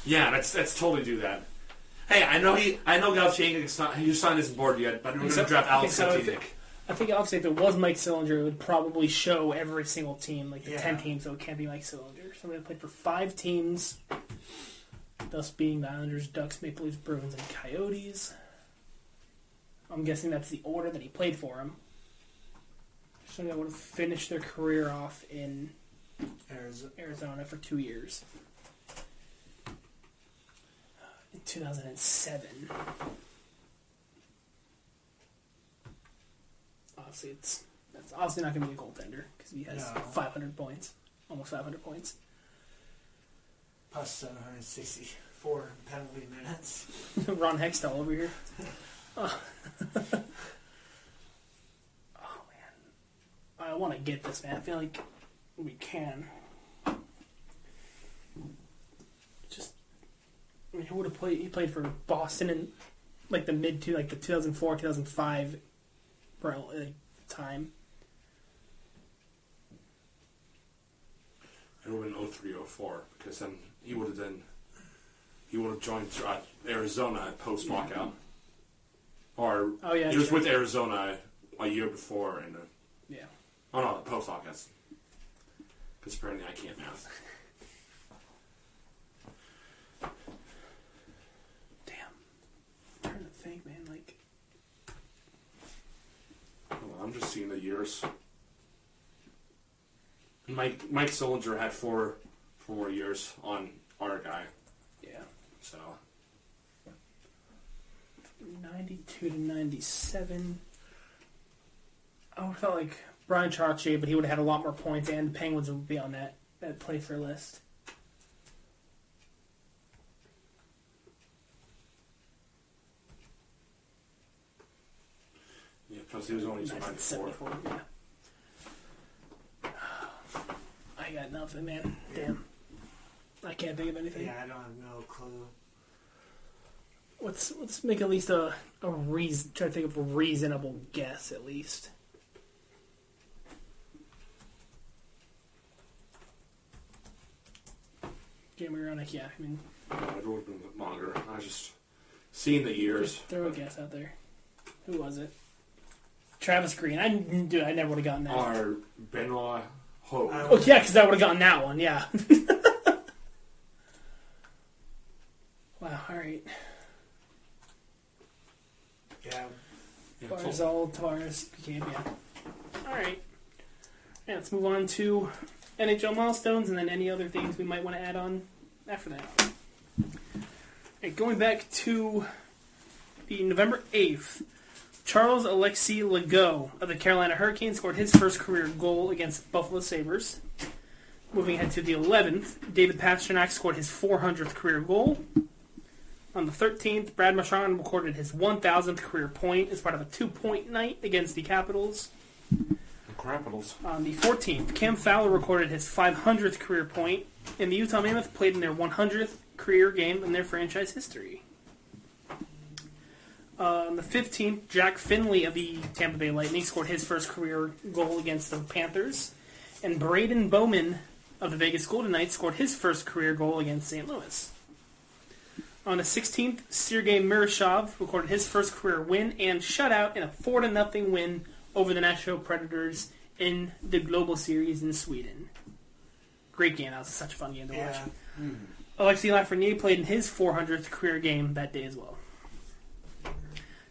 Yeah, let's totally do that. Hey, I know Galchenyuk, his son isn't bored yet, but we're going to draft Alex Galchenyuk. I think obviously if it was Mike Sillinger, it would probably show every single team, like the 10 teams, so it can't be Mike Sillinger. So we played for 5 teams, thus being the Islanders, Ducks, Maple Leafs, Bruins, and Coyotes. I'm guessing that's the order that he played for him. So they would have finished their career off in Arizona for 2 years. In 2007. honestly, that's honestly not going to be a goaltender because he has 500 points, almost 500 points. Plus 764 penalty minutes. Ron Hextall over here. Oh. Oh, man. I want to get this, man. I feel like we can. Just, I mean, who would have played? He played for Boston in like the the 2004, 2005 time. It would have been 03, 04, because then he would have joined Arizona at post walkout. Or he was with Arizona a year before, and oh no, post walkouts. Because apparently I can't math. Damn, I'm trying to think, man. Like, I'm just seeing the years. Mike Sillinger had four more years on our guy. yeah, So 92 to 97. I would have felt like Brian Chartier, but he would have had a lot more points, and the Penguins would be on that play for list. yeah, plus he was only 94. Yeah. I got nothing, man. Damn. I can't think of anything. Yeah, I don't have no clue. Let's make at least a reason. Try to think of a reasonable guess, at least. Jamie Ronick, yeah. I mean, It would have been longer. I was just seeing the years. just throw a guess out there. Who was it? Travis Green. I never would have gotten that. Or Benoit Hogue. Oh yeah, because I would have gotten that one. Yeah. Wow. All right. Yeah. Yeah, Barzal, Tavares, became All right. Yeah, let's move on to NHL milestones and then any other things we might want to add on after that. Right, going back to the November 8th, Charles Alexis Legault of the Carolina Hurricanes scored his first career goal against Buffalo Sabres. Moving ahead to the 11th, David Pastrnak scored his 400th career goal. On the 13th, Brad Marchand recorded his 1,000th career point as part of a 2-point night against the Capitals. Capitals. On the 14th, Cam Fowler recorded his 500th career point, and the Utah Mammoth played in their 100th career game in their franchise history. On the 15th, Jack Finley of the Tampa Bay Lightning scored his first career goal against the Panthers, and Braden Bowman of the Vegas Golden Knights scored his first career goal against St. Louis. On the 16th, Sergei Miroshov recorded his first career win and shutout in a 4-0 win over the Nashville Predators in the Global Series in Sweden. Great game. That was such a fun game to watch. Yeah. Alexis Lafreniere played in his 400th career game that day as well.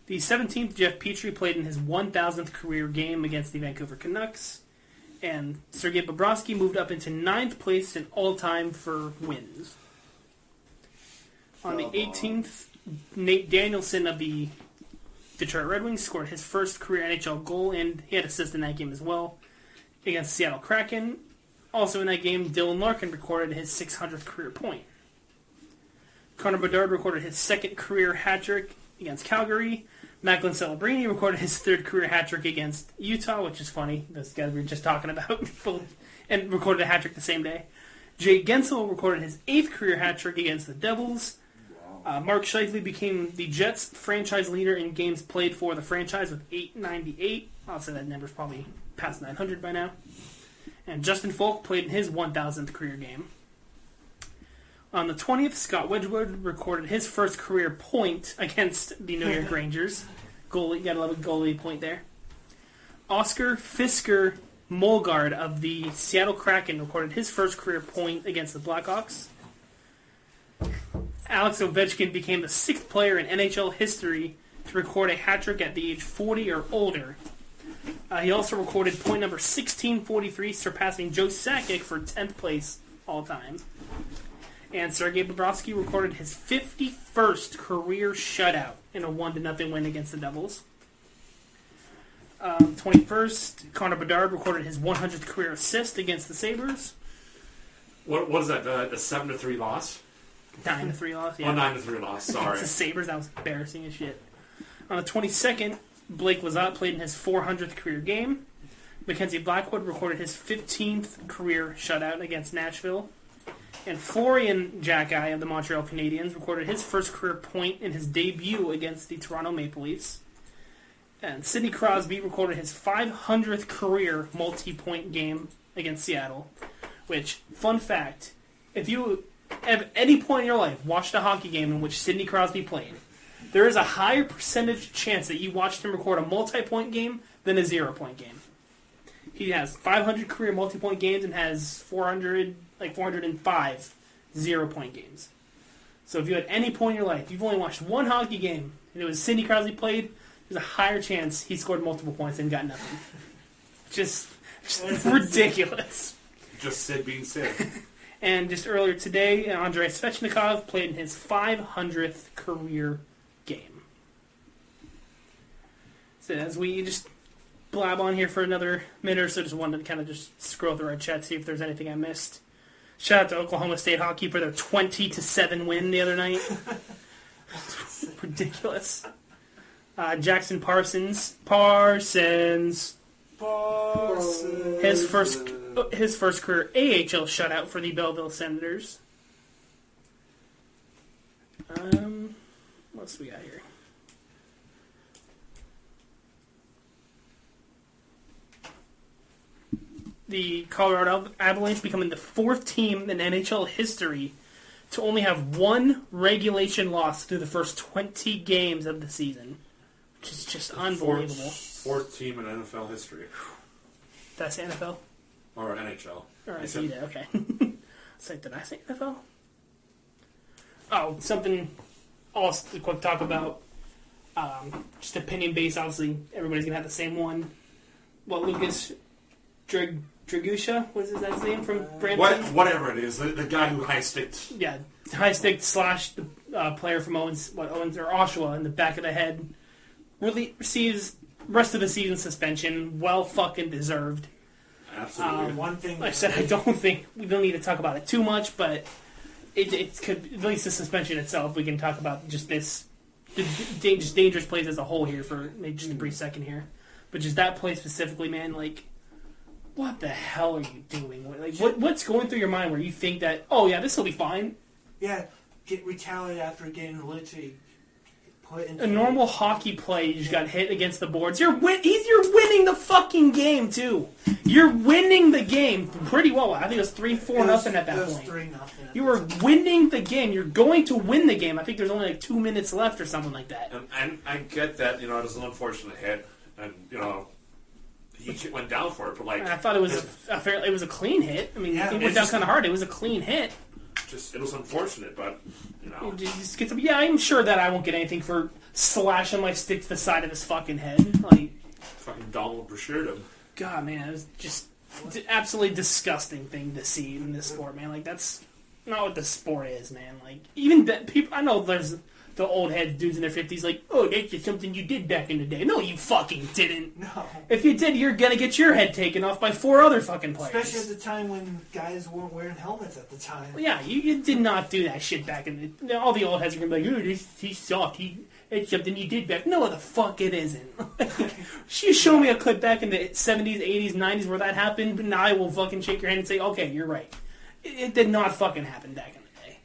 The 17th, Jeff Petrie played in his 1,000th career game against the Vancouver Canucks. And Sergei Bobrovsky moved up into 9th place in all-time for wins. On the 18th, Nate Danielson of the Detroit Red Wings scored his first career NHL goal, and he had assist in that game as well against Seattle Kraken. Also in that game, Dylan Larkin recorded his 600th career point. Connor Bedard recorded his second career hat-trick against Calgary. Macklin Celebrini recorded his third career hat-trick against Utah, which is funny. Those guys we were just talking about. And recorded a hat-trick the same day. Jay Gensel recorded his 8th career hat-trick against the Devils. Mark Scheifele became the Jets' franchise leader in games played for the franchise with 898. I'll say that number's probably past 900 by now. And Justin Falk played in his 1,000th career game. On the 20th, Scott Wedgwood recorded his first career point against the New York Rangers. Goalie, got a little goalie point there. Oscar Fisker Molgaard of the Seattle Kraken recorded his first career point against the Blackhawks. Alex Ovechkin became the 6th player in NHL history to record a hat-trick at the age 40 or older. He also recorded point number 1643, surpassing Joe Sakic for 10th place all-time. And Sergei Bobrovsky recorded his 51st career shutout in a 1-0 win against the Devils. 21st, Connor Bedard recorded his 100th career assist against the Sabres. What is that? The 7-3 loss? 9-3 loss, yeah. Oh, 9-3 loss. Sorry. It's the Sabres. That was embarrassing as shit. On the 22nd, Blake Lizotte played in his 400th career game. Mackenzie Blackwood recorded his 15th career shutout against Nashville. And Florian Jacki of the Montreal Canadiens recorded his first career point in his debut against the Toronto Maple Leafs. And Sidney Crosby recorded his 500th career multi-point game against Seattle. Which, fun fact, if you at any point in your life watched a hockey game in which Sidney Crosby played, there is a higher percentage chance that you watched him record a multi-point game than a 0-point game. He has 500 career multi-point games and has 405 0-point games. So if you had any point in your life, you've only watched one hockey game, and it was Sidney Crosby played, there's a higher chance he scored multiple points and got nothing. Just ridiculous. Just Sid being Sid. And just earlier today, Andrei Svechnikov played in his 500th career game. So as we just blab on here for another minute or so, just wanted to kind of just scroll through our chat, see if there's anything I missed. Shout out to Oklahoma State hockey for their 20-7 win the other night. Ridiculous. Jackson Parsons. His first career AHL shutout for the Belleville Senators. What else we got here? The Colorado Avalanche becoming the fourth team in NHL history to only have one regulation loss through the first 20 games of the season, which is just unbelievable. Fourth team in NFL history. Did I say NFL? Or NHL. Or I see that, okay. It's like, did I say NFL? Oh, something else to quick talk about. Just opinion based, obviously, everybody's going to have the same one. Well, Lucas Dragusha, what's his name from Brampton? Whatever it is, the guy who high-sticked. Yeah, high-sticked slash the player from Owens or Oshawa in the back of the head. Really receives rest of the season suspension, well fucking deserved. Absolutely. One thing, Like I said, I don't think we don't need to talk about it too much, but it could, at least the suspension itself, we can talk about just this just dangerous plays as a whole here for maybe just a brief second here. But just that play specifically, man, like, what the hell are you doing? Like, what's going through your mind where you think that, oh yeah, this will be fine? yeah, get retaliated after getting literally put in A normal hockey play, you just got hit against the boards. You're winning the fucking game too. You're winning the game pretty well. I think it was 3-4 nothing at that It was point. 3-0. You were winning the game. You're going to win the game. I think there's only like 2 minutes left or something like that. And I get that, it was an unfortunate hit, and, he went down for it, but like... I thought it was it was a clean hit. I mean, Yeah, it went down kind of hard. It was a clean hit. It was unfortunate, but, It just gets, yeah, I'm sure that I won't get anything for slashing my stick to the side of his fucking head. Like, fucking Donald Brasheared him. God, man, it was just absolutely disgusting thing to see in this sport, man. Like, that's not what the sport is, man. Like, even that people, I know there's the old head dudes in their 50s like, oh, that's just something you did back in the day. No, you fucking didn't. No. If you did, you're gonna get your head taken off by 4 other fucking players. Especially at the time when guys weren't wearing helmets at the time. Well, yeah, you did not do that shit back in the... All the old heads are gonna be like, oh, he's soft. It's something you did back... No, the fuck it isn't. You show me a clip back in the 70s, 80s, 90s where that happened, and I will fucking shake your hand and say, okay, you're right. It did not fucking happen back in the day.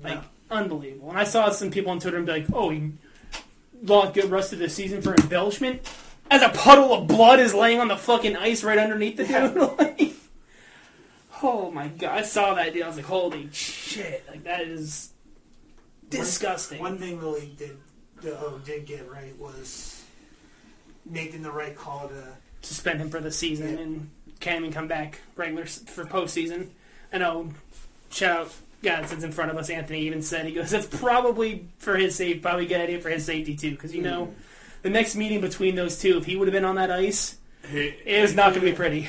Like, No. unbelievable. And I saw some people on Twitter and be like, oh, you lost good rest of the season for embellishment? As a puddle of blood is laying on the fucking ice right underneath the dude. Like, oh my god, I saw that dude. I was like, holy shit. Like, that is disgusting. One thing the league did get right was making the right call to Suspend him for the season and can't even come back regular for postseason. I know, shout out, guy that sits in front of us, Anthony, even said, he goes, that's probably for his safety, probably a good idea for his safety too, because the next meeting between those two, if he would have been on that ice, it was not going to be pretty.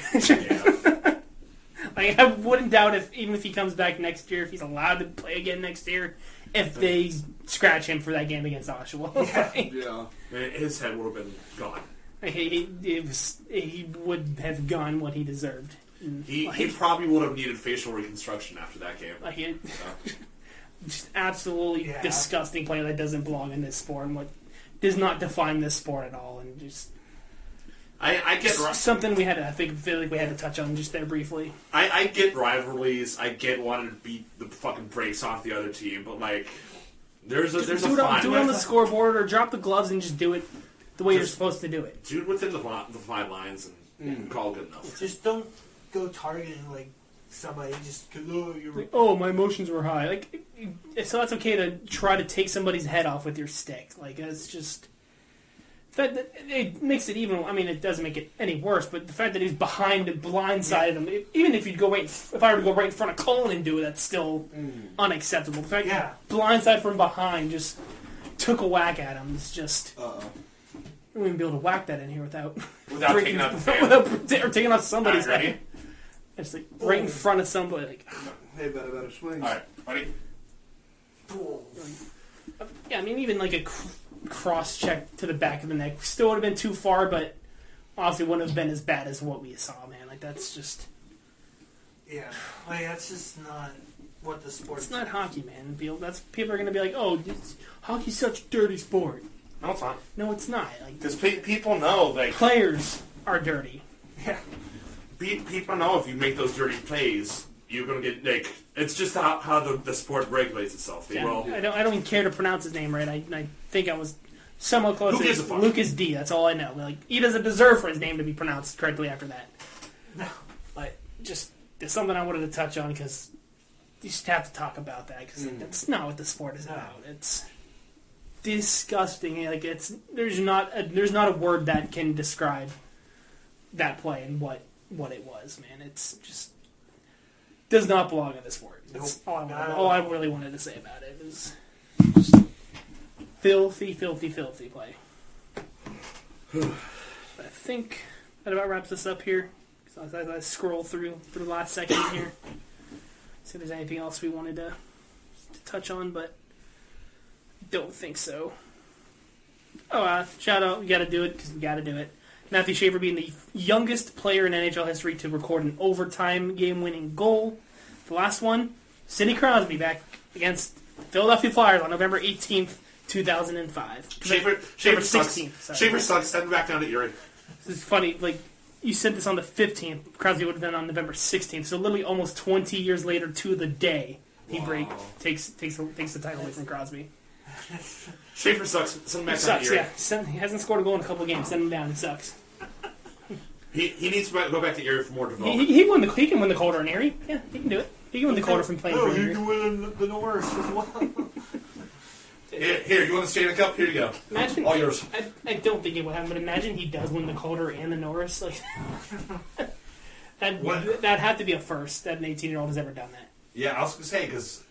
Like, I wouldn't doubt even if he comes back next year, if he's allowed to play again next year, if they scratch him for that game against Oshawa. His head would have been gone. He would have gone what he deserved. He probably would have needed facial reconstruction after that game. Just absolutely disgusting play that doesn't belong in this sport and what does not define this sport at all. And just I get something we had to, feel like we had to touch on just there briefly. I get rivalries. I get wanting to beat the fucking brakes off the other team, but like there's a fine. Do it on the scoreboard or drop the gloves and just do it the way you're supposed to do it. Do it within the fine lines and call good enough. Just don't go targeting like somebody just because you're my emotions were high. Like, so that's okay to try to take somebody's head off with your stick. Like, it's just that it makes it even. I mean, it doesn't make it any worse. But the fact that he's behind and blindsided him, even if if I were to go right in front of Colin and do it, that's still unacceptable. The fact that blindside from behind just took a whack at him is just. I wouldn't be able to whack that in here without taking out the fan. or taking off somebody's ready? head. It's like right in front of somebody. Like, hey, better swing. All right, ready? Yeah, I mean, even like a cross check to the back of the neck still would have been too far, but honestly wouldn't have been as bad as what we saw, man. Like, that's just... Yeah, like, that's just not what the sport. It's not hockey, man. People are going to be like, oh, hockey's such a dirty sport. No, it's not. No, it's not. Because people know, like... Players are dirty. Yeah. People know if you make those dirty plays, you're going to get, like... It's just how the sport regulates itself. I don't even care to pronounce his name right. I think I was somewhat close. Who gives a fuck? Lucas D. That's all I know. Like, he doesn't deserve for his name to be pronounced correctly after that. No. But just there's something I wanted to touch on because you just have to talk about that because that's not what the sport is about. It's disgusting. Like, there's not a word that can describe that play and what it was, man. It's just does not belong in this sport. That's all I really wanted to say about it. Is just filthy, filthy, filthy play. I think that about wraps us up here. As I scroll through the last section here, see if there's anything else we wanted to touch on, but don't think so. Oh, shout out! We got to do it because we got to do it. Matthew Schaefer being the youngest player in NHL history to record an overtime game-winning goal. The last one, Sidney Crosby back against Philadelphia Flyers on November 18th, 2005. Schaefer 16th. Sorry. Schaefer sucks. Send him back down to Erie. This is funny. Like, you said this on the 15th. Crosby would have been on November 16th. So literally almost 20 years later to the day he takes the title away from Crosby. Schaefer sucks. Send him back down to Erie. Yeah. He hasn't scored a goal in a couple of games. Send him down. He sucks. He needs to go back to Erie for more development. He can win the Calder in Erie. Yeah, he can do it. He can win the Calder from playing for Erie. You can win the Norris as well. Here, you want the Stanley Cup? Here you go. Imagine, all yours. I don't think it would happen, but imagine he does win the Calder and the Norris. Like, that'd have to be a first that an 18-year-old has ever done that. Yeah, I was going to say, because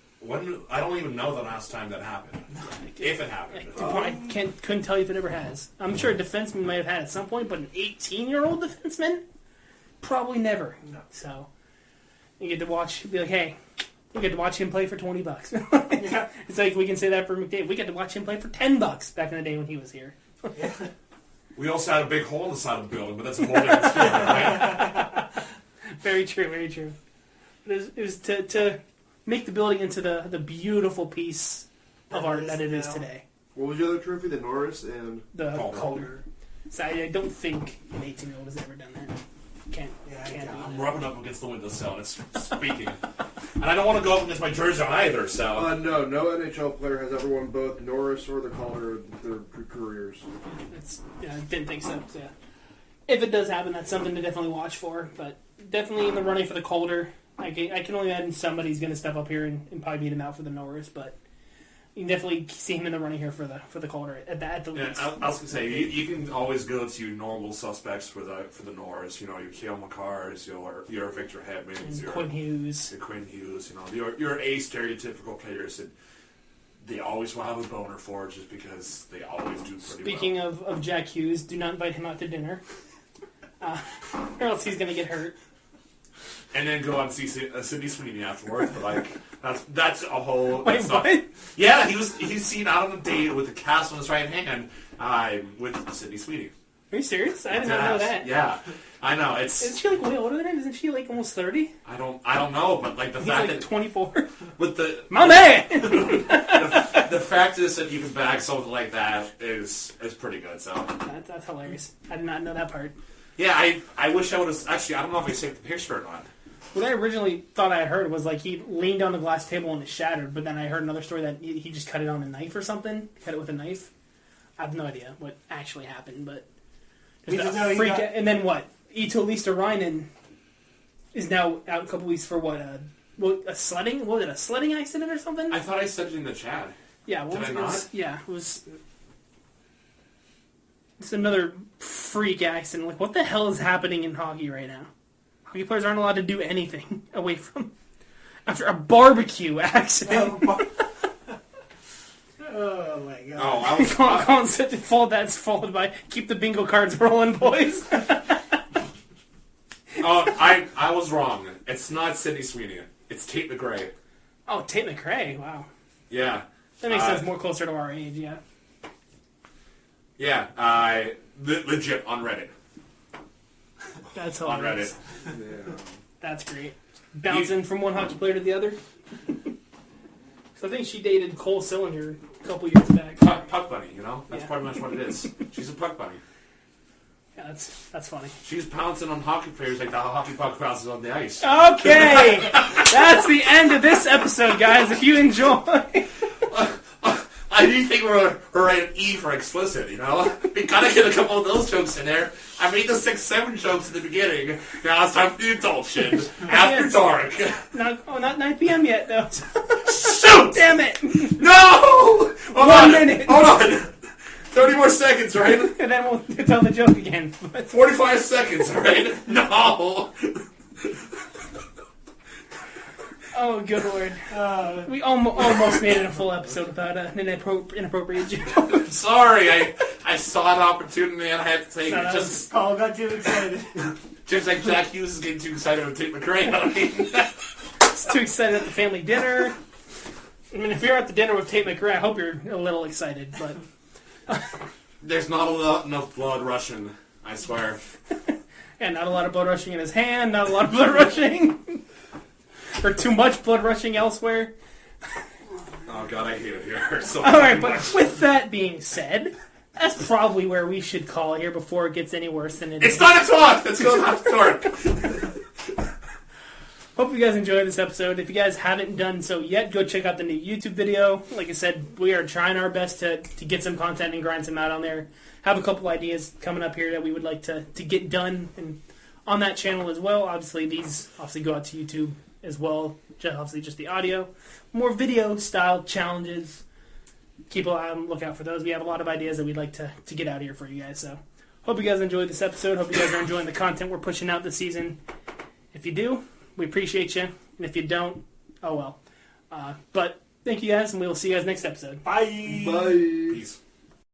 I don't even know the last time that happened. If it happened. I couldn't tell you if it ever has. I'm sure a defenseman might have had at some point, but an 18-year-old defenseman? Probably never. No. So, you get to watch, be like, hey, we get to watch him play for $20. Yeah. It's like we can say that for McDavid. We get to watch him play for $10 back in the day when he was here. Yeah. We also had a big hole in the side of the building, but that's a whole different story, right? Very true, very true. It was to make the building into the beautiful piece of art that it is today. What was the other trophy? The Norris and The Calder. Calder. So I don't think an 18-year-old has ever done that. Can't I'm do rubbing up against the windowsill and it's speaking. And I don't want to go up against my jersey either, so... no NHL player has ever won both Norris or the Calder in their careers. I didn't think so. So, yeah. If it does happen, that's something to definitely watch for. But definitely in the running for the Calder. I can only imagine somebody's going to step up here and probably beat him out for the Norris, but you can definitely see him in the running here for the Calder at the least. I was going to say, you can always go to normal suspects for the Norris. You know, your Cale Makars, your Victor Hedmans, your Quinn Hughes. Your Quinn Hughes, your A stereotypical players that they always will have a boner for just because they always do pretty Speaking well. of Jack Hughes, do not invite him out to dinner, or else he's going to get hurt. And then go out and see Sidney Sweeney afterwards. But that's a whole. Wait, what? Yeah, he's seen out on a date with the cast on his right hand with Sidney Sweeney. Are you serious? I did not know that. Yeah, I know. Isn't she like way older than him? Isn't she like almost 30? I don't know, but like the He's fact like that 24. with the My man! the fact is that you can bag something like that is pretty good. So That's hilarious. I did not know that part. yeah, I wish I would have actually. I don't know if I saved the picture or not. What I originally thought I had heard was like he leaned on the glass table and it shattered, but then I heard another story that he just cut it on a knife or something. Cut it with a knife. I have no idea what actually happened, but We just just a know he freak. got- And then what? Ito Listerinen is now out a couple weeks for what? A sledding? What was it? A sledding accident or something? I thought I said it in the chat. Yeah, what Did was I it? not? Yeah, it was. It's another freak accident. Like, what the hell is happening in hockey right now? Hockey players aren't allowed to do anything away from after a barbecue accident. Oh my god. Oh, I was. Colin said that's followed by keep the bingo cards rolling, boys. I was wrong. It's not Sydney Sweeney. It's Tate McRae. Oh, Tate McRae. Wow, Yeah. that makes sense. More closer to our age. Yeah. Yeah. Legit on Reddit. That's On hilarious. Reddit. Yeah. That's great. Bouncing from one hockey player to the other. So I think she dated Cole Sillinger a couple years back. Puck bunny, you know? That's Yeah. pretty much what it is. She's a puck bunny. Yeah, that's funny. She's pouncing on hockey players like the hockey puck bounces on the ice. Okay, that's the end of this episode, guys. If you enjoy, I do think we're at an E for explicit, you know? We gotta get a couple of those jokes in there. I made the 6-7 jokes in the beginning. Now it's time for the adult shit. After dark. not 9 p.m. yet though. Shoot! Damn it! No! Hold 1 on. minute. Hold on. 30 more seconds, right? And then we'll tell the joke again. 45 seconds, right? No! Oh, good lord. We almost made it a full episode without an inappropriate joke. Sorry, I saw an opportunity and I had to take No, it. that Just Paul got too excited. like Jack Hughes is getting too excited with Tate McRae. I mean, It's too excited at the family dinner. I mean, if you're at the dinner with Tate McRae, I hope you're a little excited, but... there's not enough blood rushing, I swear. And not a lot of blood rushing in his hand, not a lot of blood rushing. Or too much blood rushing elsewhere. Oh god, I hate it here. So Alright, but with that being said, that's probably where we should call it here before it gets any worse than it is. it's not a talk! Let's go after dark! Hope you guys enjoyed this episode. If you guys haven't done so yet, go check out the new YouTube video. Like I said, we are trying our best to get some content and grind some out on there. Have a couple ideas coming up here that we would like to get done and on that channel as well. Obviously, these go out to YouTube as well. Just the audio. More video-style challenges. Keep an eye on the lookout for those. We have a lot of ideas that we'd like to get out here for you guys. So, hope you guys enjoyed this episode. Hope you guys are enjoying the content we're pushing out this season. If you do, we appreciate you. And if you don't, oh well. But thank you guys, and we will see you guys next episode. Bye. Bye. Peace.